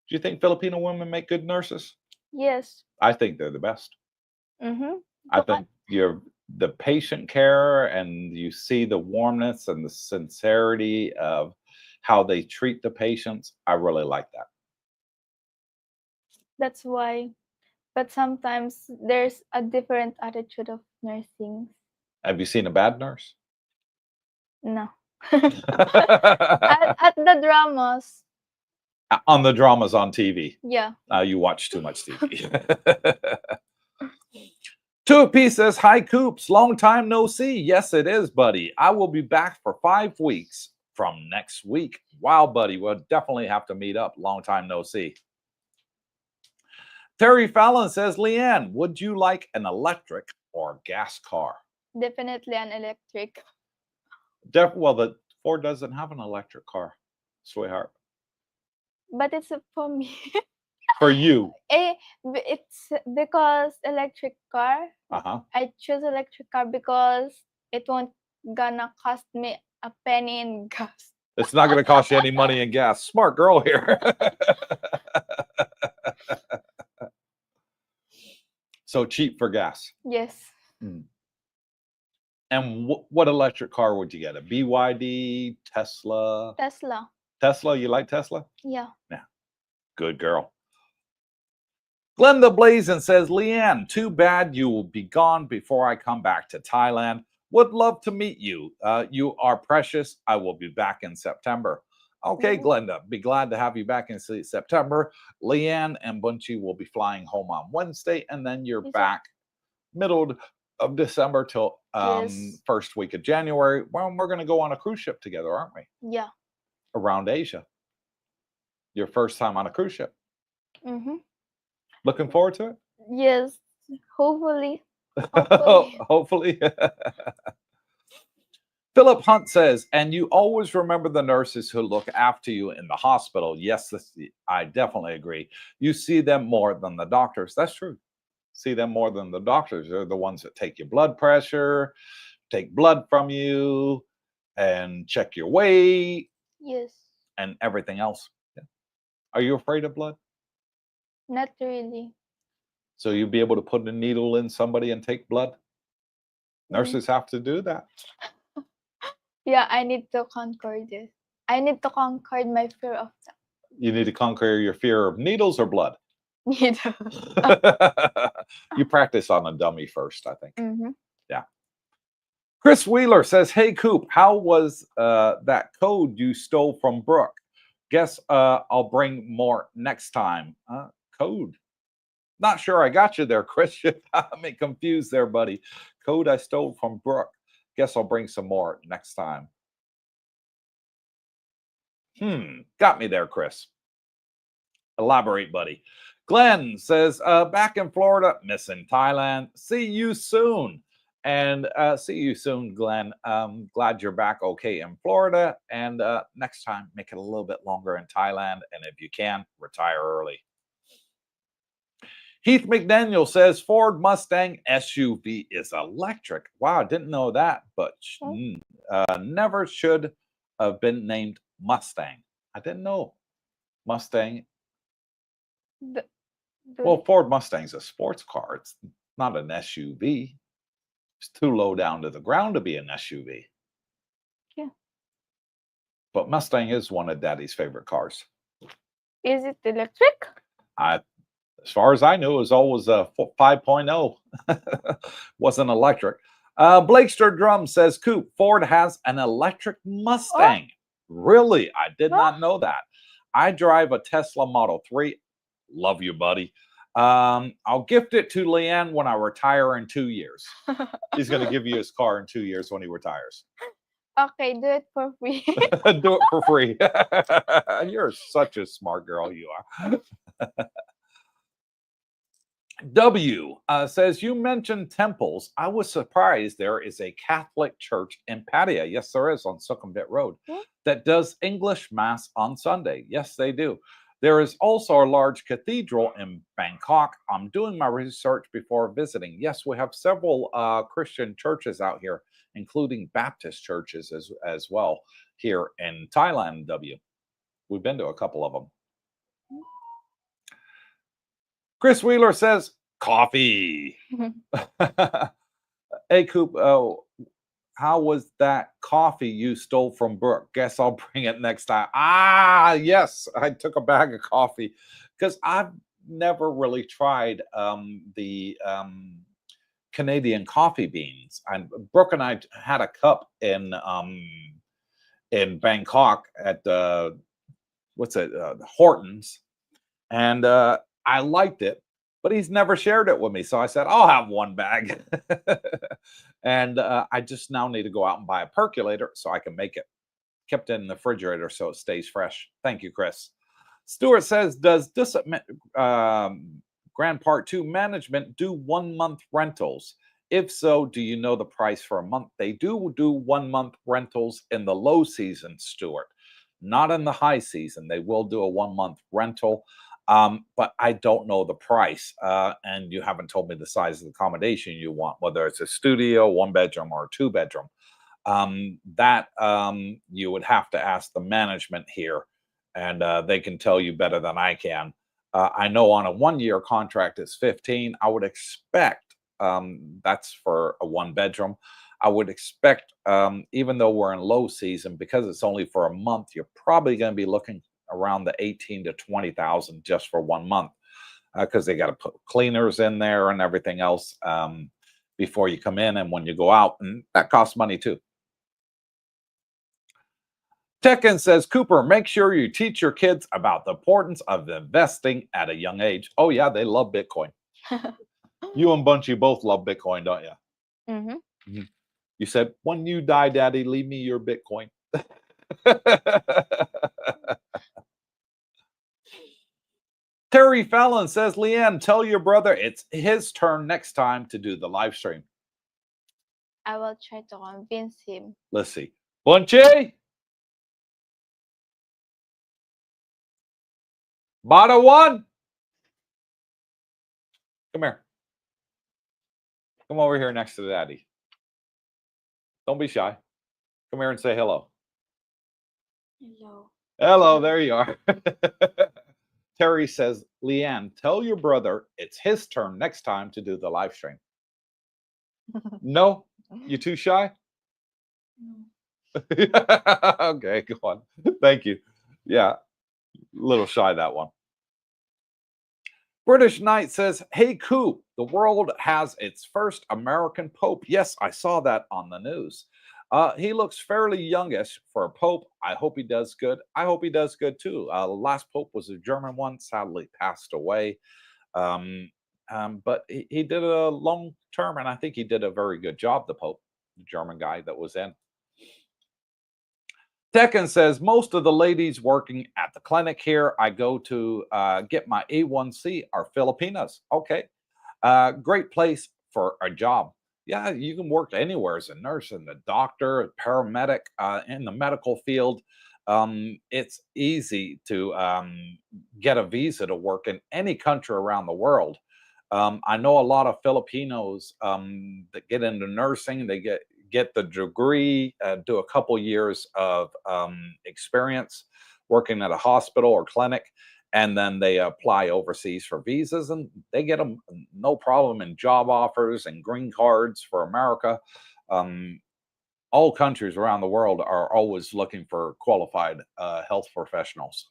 Do you think Filipino women make good nurses? Yes. I think they're the best. Mm-hmm. I think the patient care, and you see the warmness and the sincerity of how they treat the patients. I really like that. That's why. But sometimes there's a different attitude of nursing. Have you seen a bad nurse? No. at the dramas. On the dramas on TV. Yeah. You watch too much TV. Two says, hi, Coops. Long time no see. Yes, it is, buddy. I will be back for 5 weeks from next week. Wow, buddy. We'll definitely have to meet up. Long time no see. Terry Fallon says, Leanne, would you like an electric or gas car? Definitely an electric. Well, the Ford doesn't have an electric car, sweetheart. But it's for me. For you. It's because electric car. Uh-huh. I choose electric car because it won't gonna cost me a penny in gas. It's not going to cost you any money in gas. Smart girl here. So cheap for gas. Yes. And what electric car would you get? A BYD, Tesla? Tesla. Tesla? You like Tesla? Yeah. Yeah. Good girl. Glenda Blazin says, Leanne, too bad you will be gone before I come back to Thailand. Would love to meet you. You are precious. I will be back in September. Okay, Glenda, be glad to have you back in September. Leanne and Bunchy will be flying home on Wednesday, and then you're back middle of December till first week of January. Well, we're going to go on a cruise ship together, aren't we? Yeah. Around Asia. Your first time on a cruise ship. Mm-hmm. Looking forward to it? Yes. Hopefully. Hopefully. Philip Hunt says, and you always remember the nurses who look after you in the hospital. Yes, I definitely agree. You see them more than the doctors. That's true. See them more than the doctors. They're the ones that take your blood pressure, take blood from you, and check your weight. Yes. And everything else. Yeah. Are you afraid of blood? Not really. So you'd be able to put a needle in somebody and take blood? Nurses have to do that. Yeah, I need to conquer this. I need to conquer my fear of that. You need to conquer your fear of needles or blood? Needles. You practice on a dummy first, I think. Mm-hmm. Yeah. Chris Wheeler says, hey, Coop, how was that code you stole from Brooke? Guess I'll bring more next time. Code. Not sure I got you there, Chris. I'm confused there, buddy. Code I stole from Brooke. Guess I'll bring some more next time. Got me there, Chris. Elaborate, buddy. Glenn says, back in Florida, missing Thailand. See you soon. And see you soon, Glenn. Glad you're back okay in Florida. And next time, make it a little bit longer in Thailand. And if you can, retire early. Heath McDaniel says Ford Mustang SUV is electric. Wow, I didn't know that, but never should have been named Mustang. I didn't know Mustang. Well, Ford Mustang's a sports car. It's not an SUV. It's too low down to the ground to be an SUV. Yeah. But Mustang is one of Daddy's favorite cars. Is it electric? As far as I knew, it was always a 5.0. Wasn't electric. Blakester Drum says, Coop, Ford has an electric Oh, Mustang. Really? I did oh. not know that. I drive a Tesla Model 3. Love you, buddy. I'll gift it to Leanne when I retire in 2 years. He's going to give you his car in 2 years when he retires. Okay, do it for free. Do it for free. You're such a smart girl, you are. W says, you mentioned temples. I was surprised there is a Catholic church in Pattaya. Yes, there is on Sukhumvit Road Hmm? that does English Mass on Sunday. Yes, they do. There is also a large cathedral in Bangkok. I'm doing my research before visiting. Yes, we have several Christian churches out here, including Baptist churches as well here in Thailand, W. We've been to a couple of them. Chris Wheeler says, coffee. Hey, Coop, how was that coffee you stole from Brooke? Guess I'll bring it next time. Ah, yes, I took a bag of coffee because I've never really tried the Canadian coffee beans. And Brooke and I had a cup in Bangkok at what's it, Hortons, and I liked it, but he's never shared it with me. So I said, I'll have one bag. And I just now need to go out and buy a percolator so I can make it. Kept it in the refrigerator so it stays fresh. Thank you, Chris. Stuart says, does this Grand Part 2 management do 1 month rentals? If so, do you know the price for a month? They do 1 month rentals in the low season, Stuart, not in the high season. They will do a 1 month rental. But I don't know the price. And you haven't told me the size of the accommodation you want, whether it's a studio, 1 bedroom, or a 2 bedroom. That you would have to ask the management here, and they can tell you better than I can. I know on a 1 year contract it's 15. I would expect that's for a 1 bedroom. I would expect, even though we're in low season, because it's only for a month, you're probably going to be looking around the 18 to 20,000 just for 1 month, because they got to put cleaners in there and everything else before you come in and when you go out, and that costs money too. Tekken says, Cooper, make sure you teach your kids about the importance of investing at a young age. Oh yeah, they love Bitcoin. You and Bunchy both love Bitcoin, don't you? Mm-hmm. You said, when you die, Daddy, leave me your Bitcoin. Terry Fallon says, Leanne, tell your brother it's his turn next time to do the live stream. I will try to convince him. Let's see. Bunchy? Bada one? Come here. Come over here next to Daddy. Don't be shy. Come here and say hello. Hello. Hello, there you are. Terry says, Leanne, tell your brother it's his turn next time to do the live stream. No? You too shy? Okay, go on. Thank you. Yeah, a little shy, that one. British Knight says, hey, Coop, the world has its first American Pope. Yes, I saw that on the news. He looks fairly youngish for a Pope. I hope he does good. I hope he does good too. The last Pope was a German one, sadly passed away. But he did a long term, and I think he did a very good job, the Pope, the German guy that was in. Tekken says, most of the ladies working at the clinic here I go to get my A1C are Filipinas. Okay. Great place for a job. Yeah, you can work anywhere as a nurse and a doctor, a paramedic, in the medical field. It's easy to get a visa to work in any country around the world. I know a lot of Filipinos that get into nursing. They get the degree, do a couple years of experience working at a hospital or clinic, and then they apply overseas for visas, and they get them no problem in job offers and green cards for America. All countries around the world are always looking for qualified health professionals.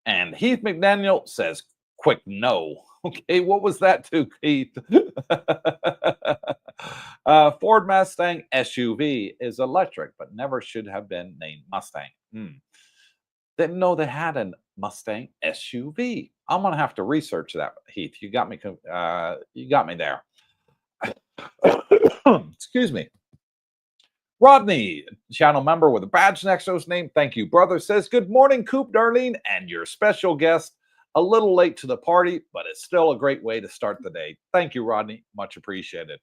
And Heath McDaniel says, quick no. Okay, what was that too, Keith? Ford Mustang SUV is electric, but never should have been named Mustang. Didn't know they had a Mustang SUV. I'm gonna have to research that, Heath. You got me there. Excuse me. Rodney, channel member with a badge next to his name. Thank you, brother. Says, good morning, Coop, Darlene, and your special guest. A little late to the party, but it's still a great way to start the day. Thank you, Rodney. Much appreciated.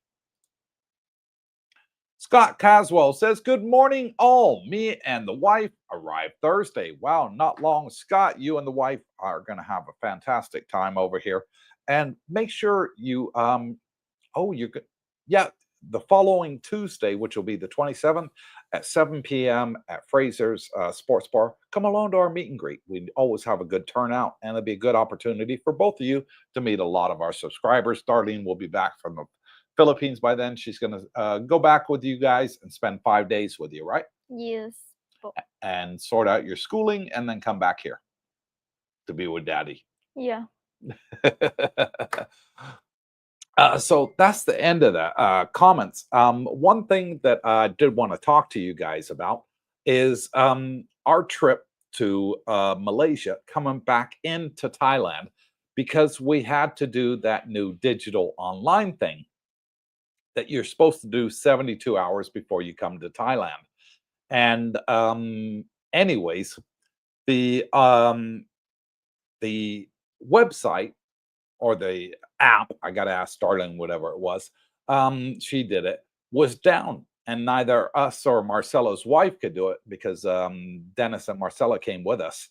Scott Caswell says, good morning, all. Me and the wife arrived Thursday. Wow, not long. Scott, you and the wife are going to have a fantastic time over here. And make sure you, you're good. Yeah, the following Tuesday, which will be the 27th at 7 p.m. at Fraser's Sports Bar, come along to our meet and greet. We always have a good turnout, and it'll be a good opportunity for both of you to meet a lot of our subscribers. Darlene will be back from the Philippines by then. She's going to go back with you guys and spend 5 days with you, right? Yes. And sort out your schooling and then come back here to be with daddy. Yeah. So that's the end of the comments. One thing that I did want to talk to you guys about is our trip to Malaysia, coming back into Thailand, because we had to do that new digital online thing that you're supposed to do 72 hours before you come to Thailand. And anyways, the website or the app, I got to ask Starling, whatever it was, she did it, was down. And neither us or Marcella's wife could do it because Dennis and Marcella came with us.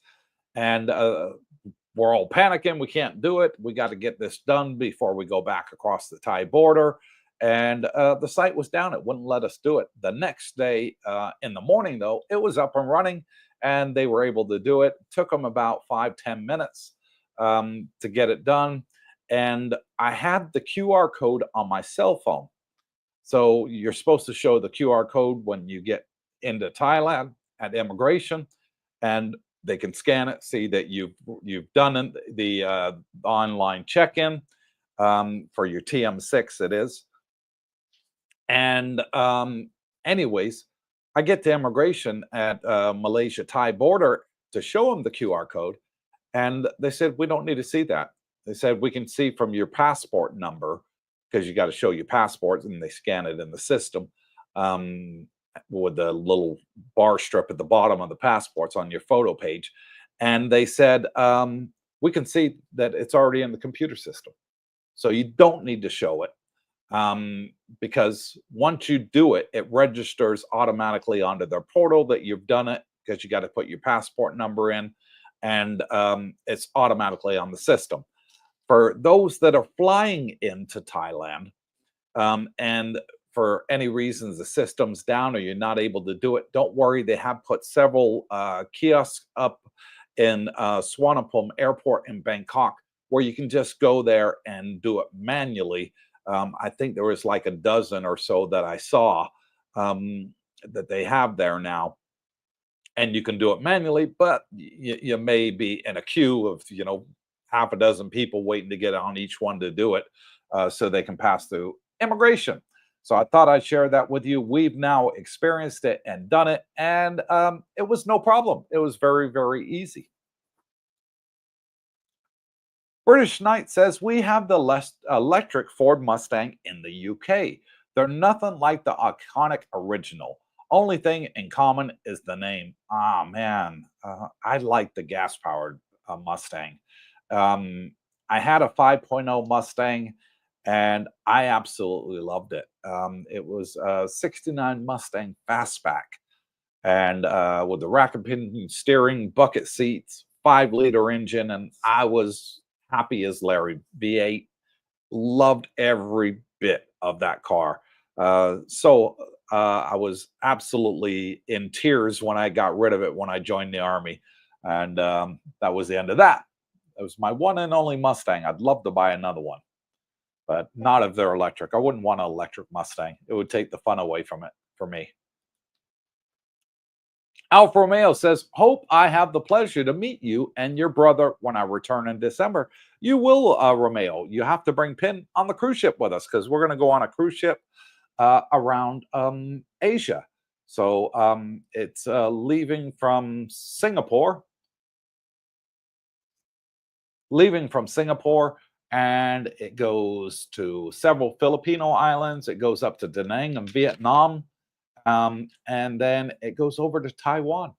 And we're all panicking. We can't do it. We got to get this done before we go back across the Thai border. And the site was down. It wouldn't let us do it. The next day in the morning, though, it was up and running and they were able to do it. It took them about 5-10 minutes to get it done. And I had the QR code on my cell phone. So you're supposed to show the QR code when you get into Thailand at immigration, and they can scan it, see that you've done the online check-in for your TM6. It is. And anyways, I get to immigration at Malaysia Thai border to show them the QR code, and they said we don't need to see that. They said we can see from your passport number, because you got to show your passport, and they scan it in the system with the little bar strip at the bottom of the passports on your photo page. And they said we can see that it's already in the computer system, so you don't need to show it. Because once you do it, it registers automatically onto their portal that you've done it, because you got to put your passport number in, and it's automatically on the system. For those that are flying into Thailand, and for any reasons the system's down or you're not able to do it, don't worry. They have put several kiosks up in Suvarnabhumi Airport in Bangkok where you can just go there and do it manually. I think there was like a dozen or so that I saw that they have there now. And you can do it manually, but you may be in a queue of, half a dozen people waiting to get on each one to do it so they can pass through immigration. So I thought I'd share that with you. We've now experienced it and done it, and it was no problem. It was very, very easy. British Knight says, we have the electric Ford Mustang in the UK. They're nothing like the iconic original. Only thing in common is the name. Ah, man, I like the gas-powered Mustang. I had a 5.0 Mustang, and I absolutely loved it. It was a 69 Mustang Fastback, and with the rack and pinion steering, bucket seats, 5-liter engine, and I was happy as Larry. V8, loved every bit of that car. So I was absolutely in tears when I got rid of it when I joined the Army. And that was the end of that. It was my one and only Mustang. I'd love to buy another one, but not if they're electric. I wouldn't want an electric Mustang. It would take the fun away from it for me. Alfa Romeo says, hope I have the pleasure to meet you and your brother when I return in December. You will, Romeo. You have to bring Pin on the cruise ship with us because we're going to go on a cruise ship around Asia. So it's leaving from Singapore, and it goes to several Filipino islands. It goes up to Da Nang in Vietnam. And then it goes over to Taiwan.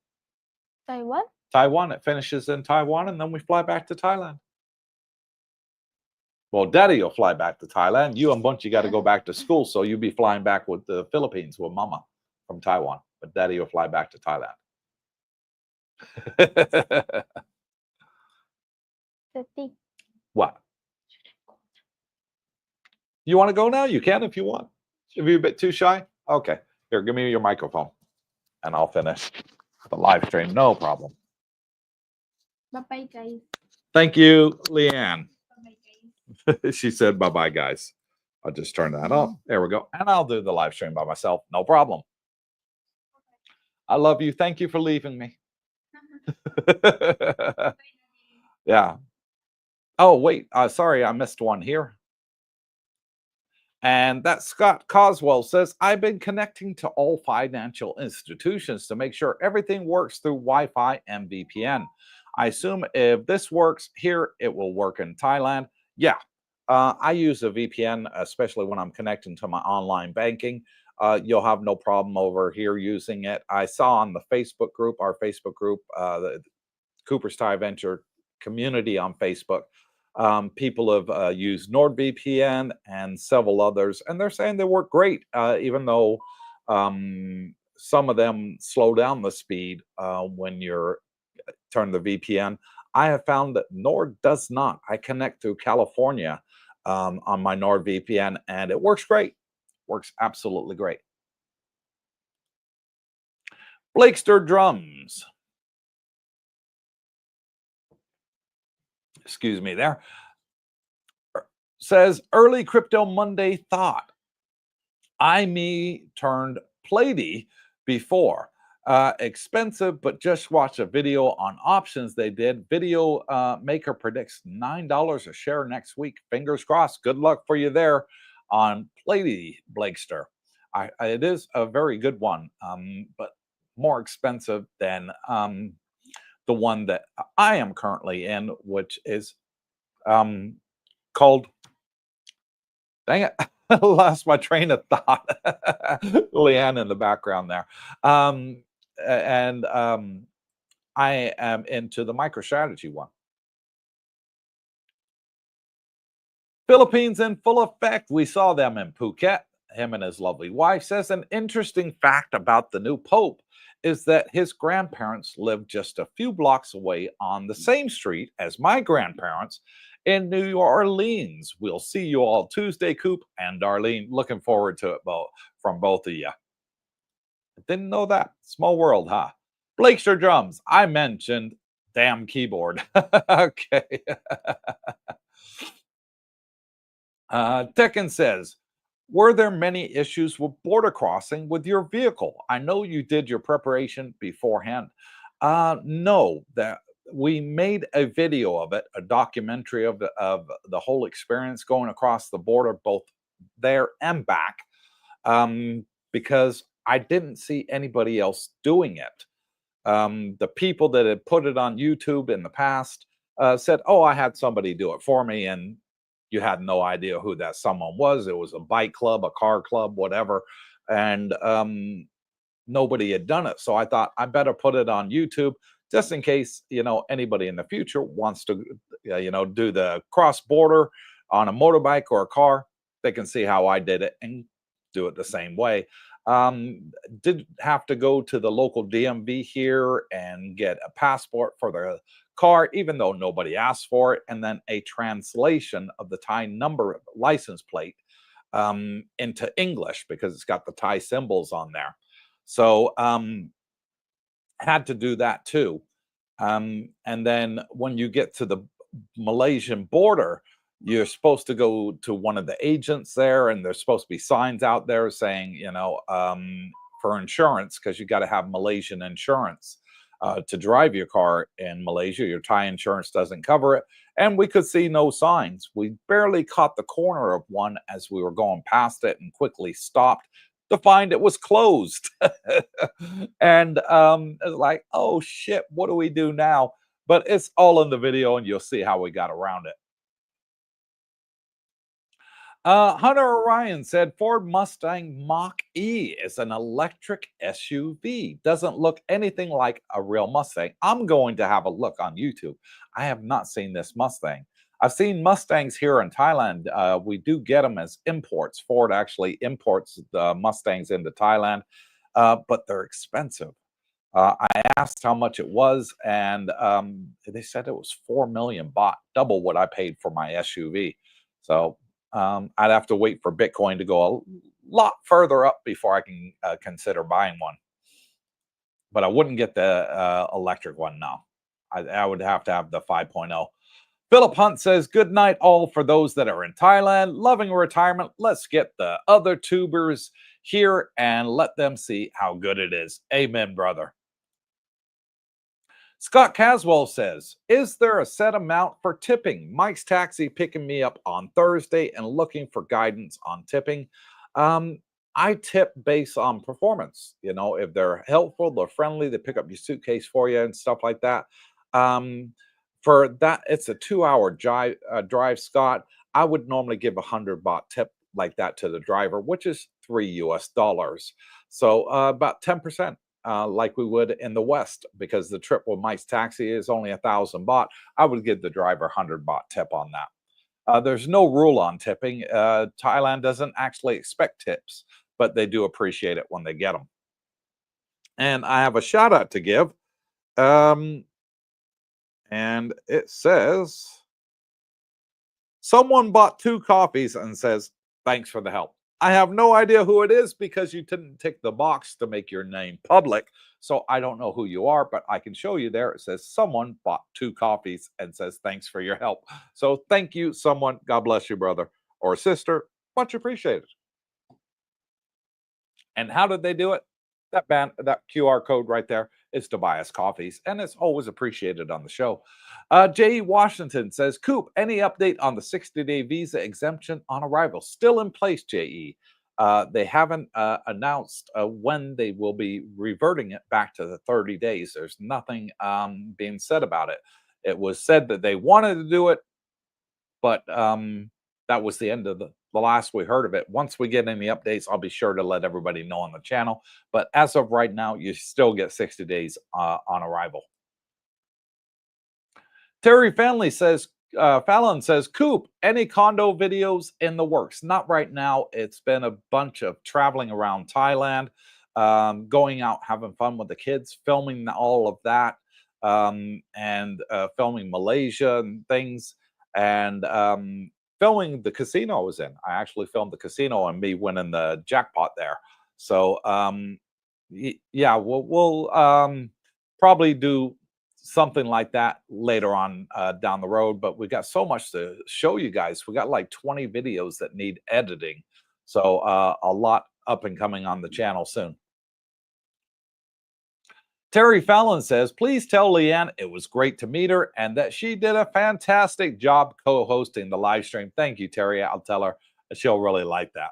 Taiwan? Taiwan. It finishes in Taiwan, and then we fly back to Thailand. Well, Daddy will fly back to Thailand. You and Bunchy got to go back to school, so you'll be flying back with the Philippines with Mama from Taiwan. But Daddy will fly back to Thailand. What? You want to go now? You can if you want. If you're a bit too shy, okay. Here, give me your microphone, and I'll finish the live stream. No problem. Bye-bye, guys. Thank you, Leanne. She said, bye-bye, guys. I'll just turn that off. There we go. And I'll do the live stream by myself. No problem. I love you. Thank you for leaving me. Yeah. Oh, wait. Sorry, I missed one here. And that Scott Coswell says, I've been connecting to all financial institutions to make sure everything works through Wi-Fi and VPN. I assume if this works here, it will work in Thailand. Yeah, I use a VPN, especially when I'm connecting to my online banking. You'll have no problem over here using it. I saw on the Facebook group, our Facebook group, the Coopersthaiadventure community on Facebook, people have used NordVPN and several others, and they're saying they work great, even though some of them slow down the speed when you're turn the VPN. I have found that Nord does not. I connect through California on my NordVPN, and it works great. Works absolutely great. Blakester Drums. Excuse me there. Says, early Crypto Monday thought. Me turned Platey before. Expensive, but just watch a video on options they did. Video maker predicts $9 a share next week. Fingers crossed. Good luck for you there on Platey, Blakester. It is a very good one, but more expensive than the one that I am currently in, which is called, dang it, I lost my train of thought. Leanne in the background there. I am into the MicroStrategy one. Philippines in full effect. We saw them in Phuket. Him and his lovely wife. Says an interesting fact about the new Pope is that his grandparents live just a few blocks away on the same street as my grandparents in New Orleans. We'll see you all Tuesday, Coop and Darlene. Looking forward to it from both of you. Didn't know that. Small world, huh? Blakester Drums. I mentioned damn keyboard. Okay. Tekken says, were there many issues with border crossing with your vehicle? I know you did your preparation beforehand. No, that we made a video of it, a documentary of the whole experience going across the border, both there and back, because I didn't see anybody else doing it. The people that had put it on YouTube in the past said, oh, I had somebody do it for me, and you had no idea who that someone was. It was a bike club, a car club, whatever, and nobody had done it. So I thought I better put it on YouTube just in case, anybody in the future wants to, do the cross border on a motorbike or a car. They can see how I did it and do it the same way. Did have to go to the local DMV here and get a passport for the car, even though nobody asked for it, and then a translation of the Thai number license plate into English because it's got the Thai symbols on there. So had to do that too. And then when you get to the Malaysian border, you're supposed to go to one of the agents there, and there's supposed to be signs out there saying, for insurance, because you got to have Malaysian insurance to drive your car in Malaysia. Your Thai insurance doesn't cover it. And we could see no signs. We barely caught the corner of one as we were going past it and quickly stopped to find it was closed. And like, oh shit, what do we do now? But it's all in the video and you'll see how we got around it. Hunter Orion said Ford Mustang Mach-E is an electric SUV. Doesn't look anything like a real Mustang. I'm going to have a look on YouTube. I have not seen this Mustang. I've seen Mustangs here in Thailand. We do get them as imports. Ford actually imports the Mustangs into Thailand, but they're expensive. I asked how much it was, and they said it was 4 million baht, double what I paid for my SUV. So I'd have to wait for Bitcoin to go a lot further up before I can consider buying one. But I wouldn't get the electric one now. I would have to have the 5.0. Philip Hunt says, good night all for those that are in Thailand, loving retirement. Let's get the other tubers here and let them see how good it is. Amen, brother. Scott Caswell says, is there a set amount for tipping? Mike's Taxi picking me up on Thursday and looking for guidance on tipping. I tip based on performance. You know, if they're helpful, they're friendly, they pick up your suitcase for you and stuff like that. For that, it's a 2-hour drive, Scott. I would normally give 100 baht tip like that to the driver, which is $3 US. So about 10%. Like we would in the West, because the trip with Mike's Taxi is only 1,000 baht. I would give the driver 100 baht tip on that. There's no rule on tipping. Thailand doesn't actually expect tips, but they do appreciate it when they get them. And I have a shout out to give. And it says, someone bought 2 coffees and says, thanks for the help. I have no idea who it is because you didn't tick the box to make your name public. So I don't know who you are, but I can show you there. It says someone bought 2 coffees and says, thanks for your help. So thank you, someone. God bless you, brother or sister. Much appreciated. And how did they do it? That QR code right there is to buy us coffees, and it's always appreciated on the show. J.E. Washington says, Coop, any update on the 60-day visa exemption on arrival? Still in place, J.E. They haven't announced when they will be reverting it back to the 30 days. There's nothing being said about it. It was said that they wanted to do it, but that was the end of the last we heard of it. Once we get any updates, I'll be sure to let everybody know on the channel. But as of right now, you still get 60 days on arrival. Terry Fallon says, Coop, any condo videos in the works? Not right now. It's been a bunch of traveling around Thailand, going out, having fun with the kids, filming all of that, and filming Malaysia and things, and filming the casino I was in. I actually filmed the casino and me winning the jackpot there. So yeah, we'll probably do something like that later on down the road, but we got so much to show you guys. We got like 20 videos that need editing, so a lot up and coming on the channel soon. Terry Fallon says, please tell Leanne it was great to meet her and that she did a fantastic job co-hosting the live stream. Thank you, Terry. I'll tell her. She'll really like that.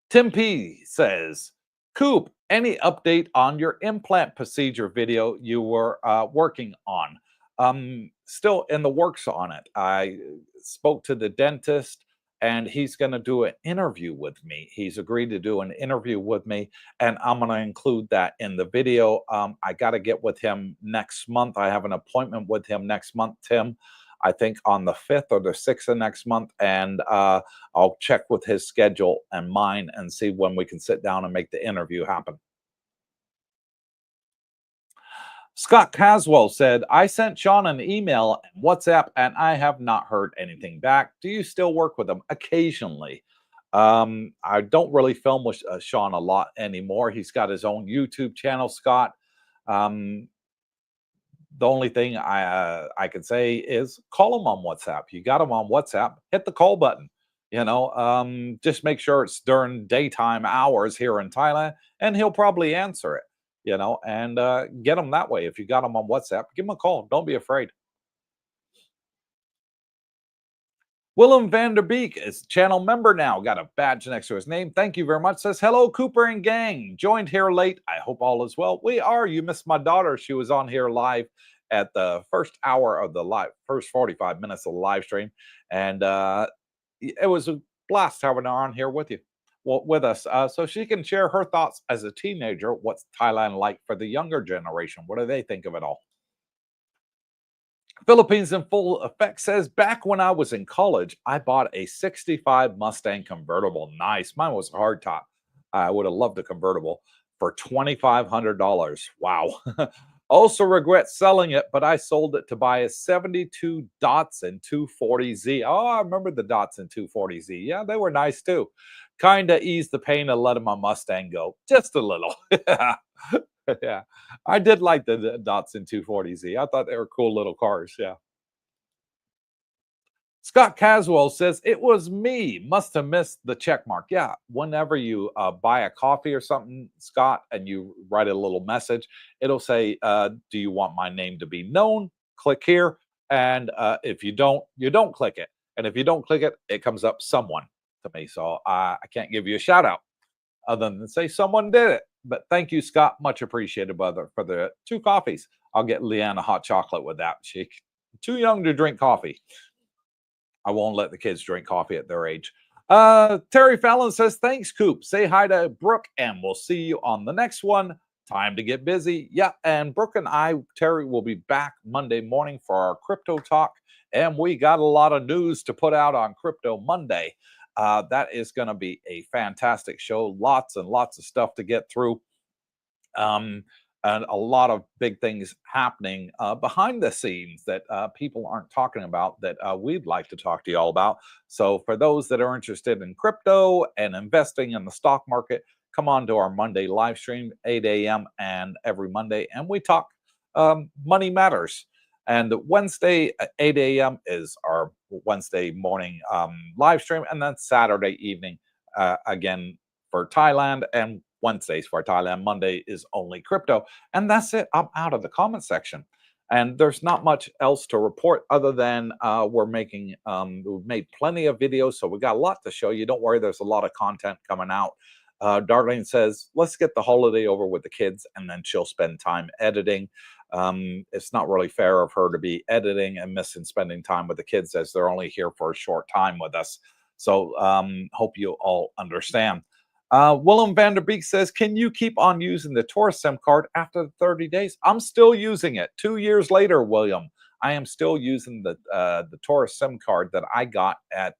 Tim P says, Coop, any update on your implant procedure video you were working on? Still in the works on it. I spoke to the dentist and he's going to do an interview with me. He's agreed to do an interview with me, and I'm going to include that in the video. I got to get with him next month. I have an appointment with him next month, Tim. I think on the 5th or the 6th of next month, and I'll check with his schedule and mine and see when we can sit down and make the interview happen. Scott Caswell said, I sent Sean an email and WhatsApp and I have not heard anything back. Do you still work with him? Occasionally. I don't really film with Sean a lot anymore. He's got his own YouTube channel, Scott. The only thing I can say is call him on WhatsApp. You got him on WhatsApp, hit the call button. Just make sure it's during daytime hours here in Thailand, and he'll probably answer it. And get them that way. If you got them on WhatsApp, give them a call. Don't be afraid. Willem Vanderbeek is channel member now. Got a badge next to his name. Thank you very much. Says, hello, Cooper and gang. Joined here late. I hope all is well. We are. You missed my daughter. She was on here live at the first hour of the live, first 45 minutes of the live stream. And it was a blast having her on here with you, with us. So she can share her thoughts as a teenager. What's Thailand like for the younger generation? What do they think of it all? Philippines in full effect says, back when I was in college, I bought a 65 Mustang convertible. Nice. Mine was a hardtop. I would have loved a convertible for $2,500. Wow. Also regret selling it, but I sold it to buy a 72 Datsun 240Z. Oh, I remember the Datsun 240Z. Yeah, they were nice too. Kind of eased the pain of letting my Mustang go. Just a little. Yeah, I did like the Datsun 240Z. I thought they were cool little cars. Yeah. Scott Caswell says, it was me. Must have missed the check mark. Yeah. Whenever you buy a coffee or something, Scott, and you write a little message, it'll say, do you want my name to be known? Click here. And if you don't click it. And if you don't click it, it comes up someone to me. So I can't give you a shout out other than say someone did it. But thank you, Scott. Much appreciated, brother, for the 2 coffees. I'll get Leanne a hot chocolate with that. She too young to drink coffee. I won't let the kids drink coffee at their age. Terry Fallon says, thanks, Coop. Say hi to Brooke, and we'll see you on the next one. Time to get busy. Yeah, and Brooke and I, Terry, will be back Monday morning for our crypto talk. And we got a lot of news to put out on Crypto Monday. That is going to be a fantastic show. Lots and lots of stuff to get through. And a lot of big things happening behind the scenes that people aren't talking about that we'd like to talk to you all about. So for those that are interested in crypto and investing in the stock market, come on to our Monday live stream, 8 a.m. and every Monday, and we talk money matters. And Wednesday at 8 a.m. is our Wednesday morning live stream, and then Saturday evening again for Thailand, and Wednesdays for Thailand. Monday is only crypto. And that's it. I'm out of the comment section. And there's not much else to report other than we've made plenty of videos. So we got a lot to show you. Don't worry, there's a lot of content coming out. Darlene says, let's get the holiday over with the kids, and then she'll spend time editing. It's not really fair of her to be editing and missing spending time with the kids, as they're only here for a short time with us. So hope you all understand. Willem Vanderbeek says, can you keep on using the tourist SIM card after 30 days? I'm still using it. 2 years later, William, I am still using the tourist SIM card that I got at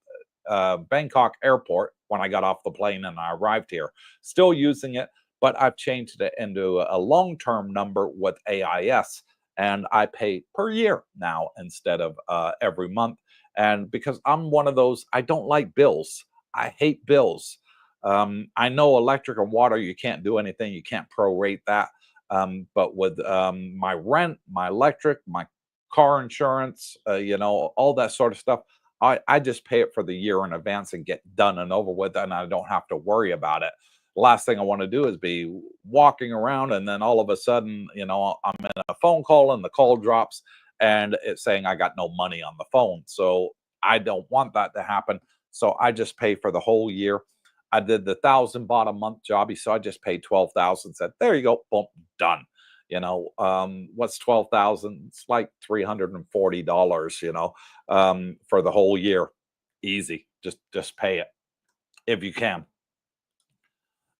Bangkok airport when I got off the plane and I arrived here. Still using it, but I've changed it into a long-term number with AIS, and I pay per year now instead of every month. And because I'm one of those, I don't like bills. I hate bills. I know electric and water, you can't do anything. You can't prorate that. But with my rent, my electric, my car insurance, all that sort of stuff, I just pay it for the year in advance and get done and over with, and I don't have to worry about it. The last thing I want to do is be walking around and then all of a sudden, I'm in a phone call and the call drops and it's saying I got no money on the phone. So I don't want that to happen. So I just pay for the whole year. I did the 1,000 baht a month jobby, so I just paid 12,000. Said, there you go, boom, done. What's 12,000? It's like $340. For the whole year, easy. Just pay it if you can.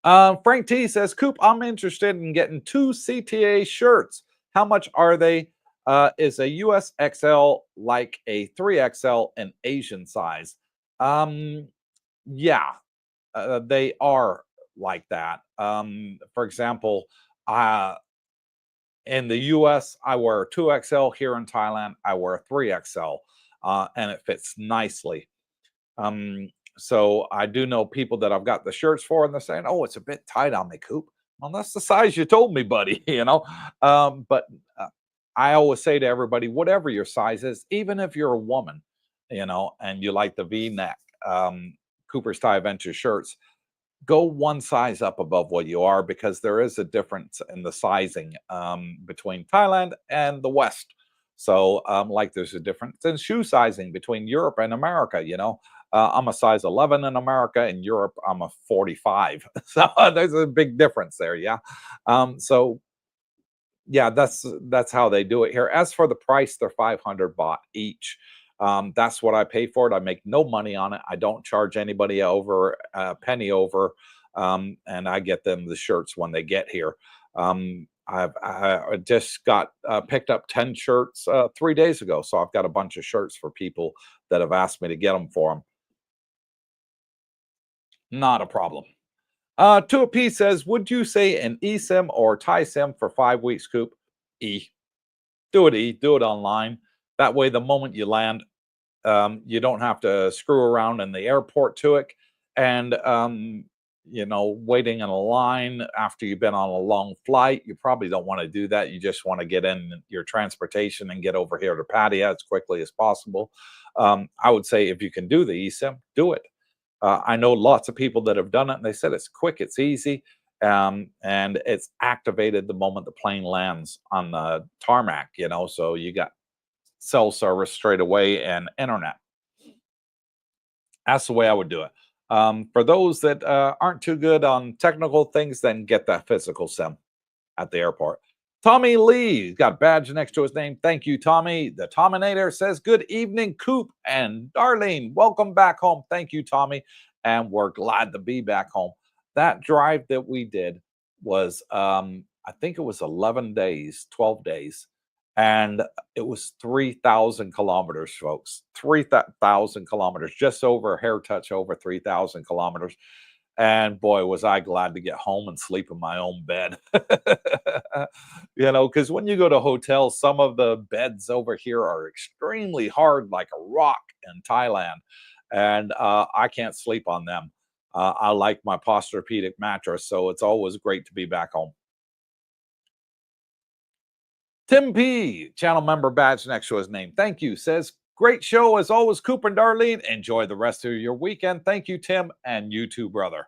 Frank T says, Coop, I'm interested in getting 2 CTA shirts. How much are they? Is a US XL like a 3XL in Asian size? Yeah. They are like that. For example, in the US, I wear a 2XL. Here in Thailand, I wear a 3XL, and it fits nicely. So I do know people that I've got the shirts for, and they're saying, oh, it's a bit tight on me, Coop. Well, that's the size you told me, buddy, But I always say to everybody, whatever your size is, even if you're a woman, and you like the V-neck, Cooper's Thai Adventure shirts, go one size up above what you are, because there is a difference in the sizing between Thailand and the West. So, like there's a difference in shoe sizing between Europe and America. I'm a size 11 in America. In Europe, I'm a 45. So there's a big difference there. Yeah. So yeah, that's how they do it here. As for the price, they're 500 baht each. That's what I pay for it. I make no money on it. I don't charge anybody over a penny over, and I get them the shirts when they get here. I just got picked up 10 shirts 3 days ago, so I've got a bunch of shirts for people that have asked me to get them for them. Not a problem. To a P says, would you say an eSIM or Thai SIM for 5 weeks, Coop? E. Do it E. Do it online. That way, the moment you land, you don't have to screw around in the airport to it, and waiting in a line after you've been on a long flight. You probably don't want to do that. You just want to get in your transportation and get over here to Pattaya as quickly as possible. I would say if you can do the eSIM, do it. I know lots of people that have done it, and they said it's quick, it's easy, and it's activated the moment the plane lands on the tarmac. So you got cell service straight away and internet. That's the way I would do it. For those that aren't too good on technical things, then get that physical SIM at the airport. Tommy Lee got a badge next to his name. Thank you, Tommy. The Tominator says, good evening, Coop and Darlene. Welcome back home. Thank you, Tommy. And we're glad to be back home. That drive that we did was, I think it was 11 days, 12 days. And it was 3,000 kilometers, folks. 3,000 kilometers, just over a hair touch over 3,000 kilometers. And boy, was I glad to get home and sleep in my own bed. Because when you go to hotels, some of the beds over here are extremely hard, like a rock in Thailand. And I can't sleep on them. I like my Posturepedic mattress, so it's always great to be back home. Tim P, channel member badge next to his name. Thank you. Says, great show as always, Cooper and Darlene. Enjoy the rest of your weekend. Thank you, Tim, and you too, brother.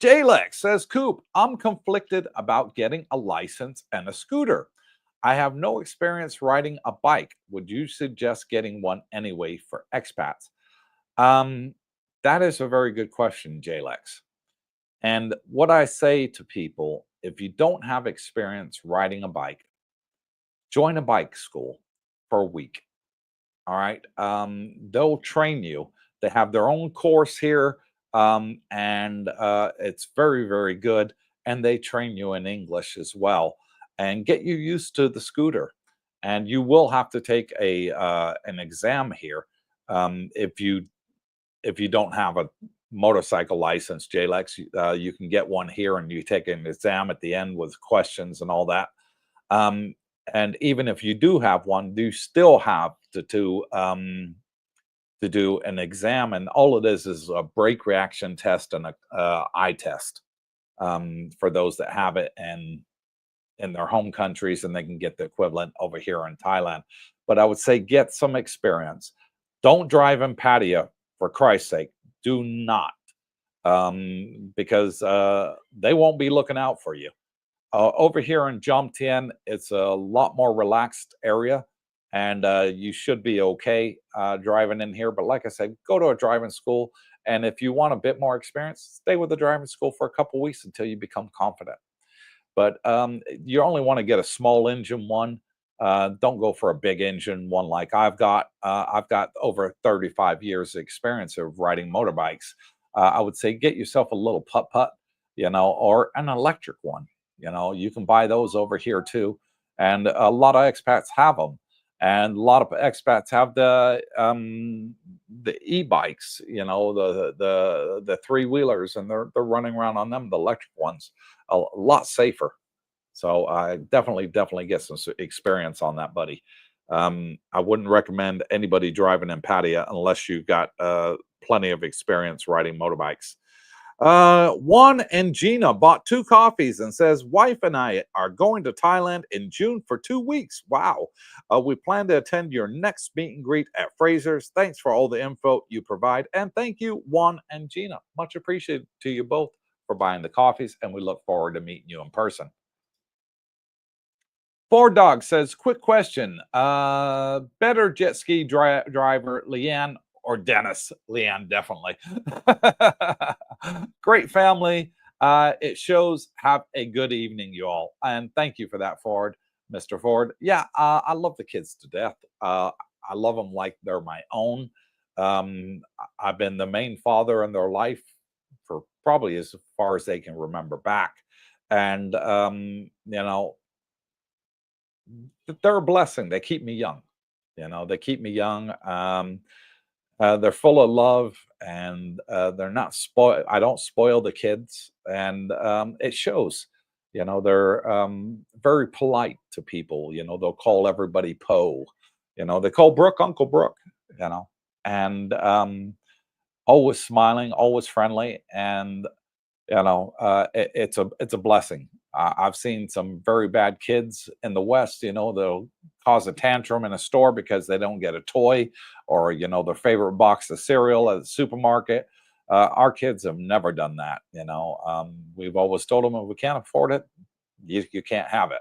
Jalex says, Coop, I'm conflicted about getting a license and a scooter. I have no experience riding a bike. Would you suggest getting one anyway for expats? That is a very good question, Jalex. And what I say to people, if you don't have experience riding a bike, join a bike school for a week. All right. They'll train you. They have their own course here, and it's very, very good. And they train you in English as well and get you used to the scooter. And you will have to take an exam here if you don't have a motorcycle license, JLEX. You can get one here, and you take an exam at the end with questions and all that. And even if you do have one, you still have to do an exam, and all it is a brake reaction test and a eye test for those that have it and in their home countries, and they can get the equivalent over here in Thailand. But I would say get some experience. Don't drive in Pattaya, for Christ's sake. Do not, because they won't be looking out for you. Over here in Jomtien, it's a lot more relaxed area, and you should be okay driving in here. But like I said, go to a driving school, and if you want a bit more experience, stay with the driving school for a couple of weeks until you become confident. But you only want to get a small engine one. Don't go for a big engine one like I've got. I've got over 35 years experience of riding motorbikes. I would say get yourself a little putt-putt, or an electric one. You can buy those over here too. And a lot of expats have them. And a lot of expats have the e-bikes, the three-wheelers, and they're running around on them, the electric ones, a lot safer. So I definitely get some experience on that, buddy. I wouldn't recommend anybody driving in Pattaya unless you've got plenty of experience riding motorbikes. Juan and Gina bought 2 coffees and says, wife and I are going to Thailand in June for 2 weeks. Wow. We plan to attend your next meet and greet at Fraser's. Thanks for all the info you provide. And thank you, Juan and Gina. Much appreciated to you both for buying the coffees. And we look forward to meeting you in person. Ford Dog says, quick question. Better jet ski driver, Leanne or Dennis? Leanne, definitely. Great family. It shows. Have a good evening, you all. And thank you for that, Ford, Mr. Ford. Yeah, I love the kids to death. I love them like they're my own. I've been the main father in their life for probably as far as they can remember back. And, they're a blessing. They keep me young. They keep me young. They're full of love, and they're not spoiled. I don't spoil the kids, and it shows. They're very polite to people. They'll call everybody Poe. They call Brooke Uncle Brooke. And always smiling, always friendly, and it's a blessing. I've seen some very bad kids in the West. They'll cause a tantrum in a store because they don't get a toy or their favorite box of cereal at the supermarket. Our kids have never done that. We've always told them if we can't afford it, you can't have it.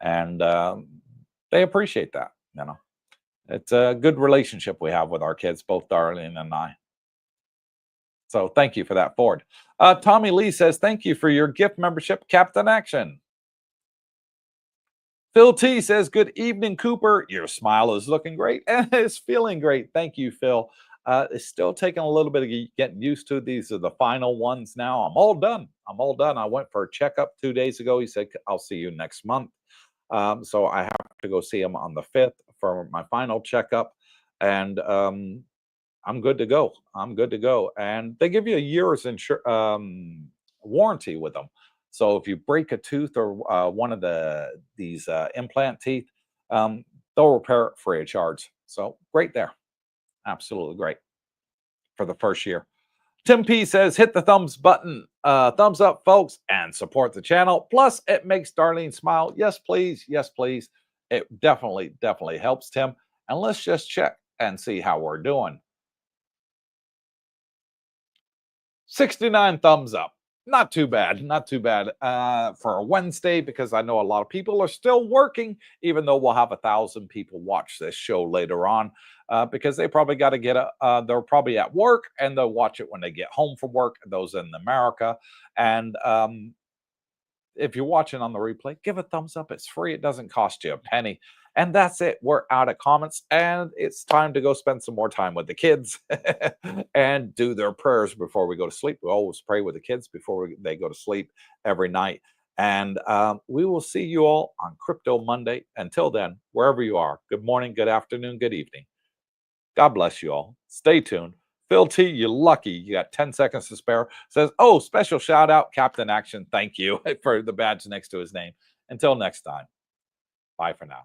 And they appreciate that. It's a good relationship we have with our kids, both Darlene and I. So thank you for that, Ford. Tommy Lee says, thank you for your gift membership, Captain Action. Phil T says, good evening, Cooper. Your smile is looking great and it's feeling great. Thank you, Phil. It's still taking a little bit of getting used to. These are the final ones now. I'm all done. I went for a checkup 2 days ago. He said, I'll see you next month. So I have to go see him on the 5th for my final checkup. And I'm good to go. And they give you a year's warranty with them. So if you break a tooth or one of these implant teeth, they'll repair it free of charge. So great there. Absolutely great for the first year. Tim P says, hit the thumbs button, thumbs up, folks, and support the channel. Plus, it makes Darlene smile. Yes, please. Yes, please. It definitely helps, Tim. And let's just check and see how we're doing. 69 thumbs up. Not too bad. For a Wednesday, because I know a lot of people are still working, even though we'll have 1,000 people watch this show later on, because they probably got to they're probably at work and they'll watch it when they get home from work, those in America. And if you're watching on the replay, give a thumbs up. It's free. It doesn't cost you a penny. And that's it. We're out of comments, and it's time to go spend some more time with the kids and do their prayers before we go to sleep. We always pray with the kids before they go to sleep every night. And we will see you all on Crypto Monday. Until then, wherever you are, good morning, good afternoon, good evening. God bless you all. Stay tuned. Phil T, you're lucky. You got 10 seconds to spare. Says, oh, special shout out, Captain Action. Thank you for the badge next to his name. Until next time. Bye for now.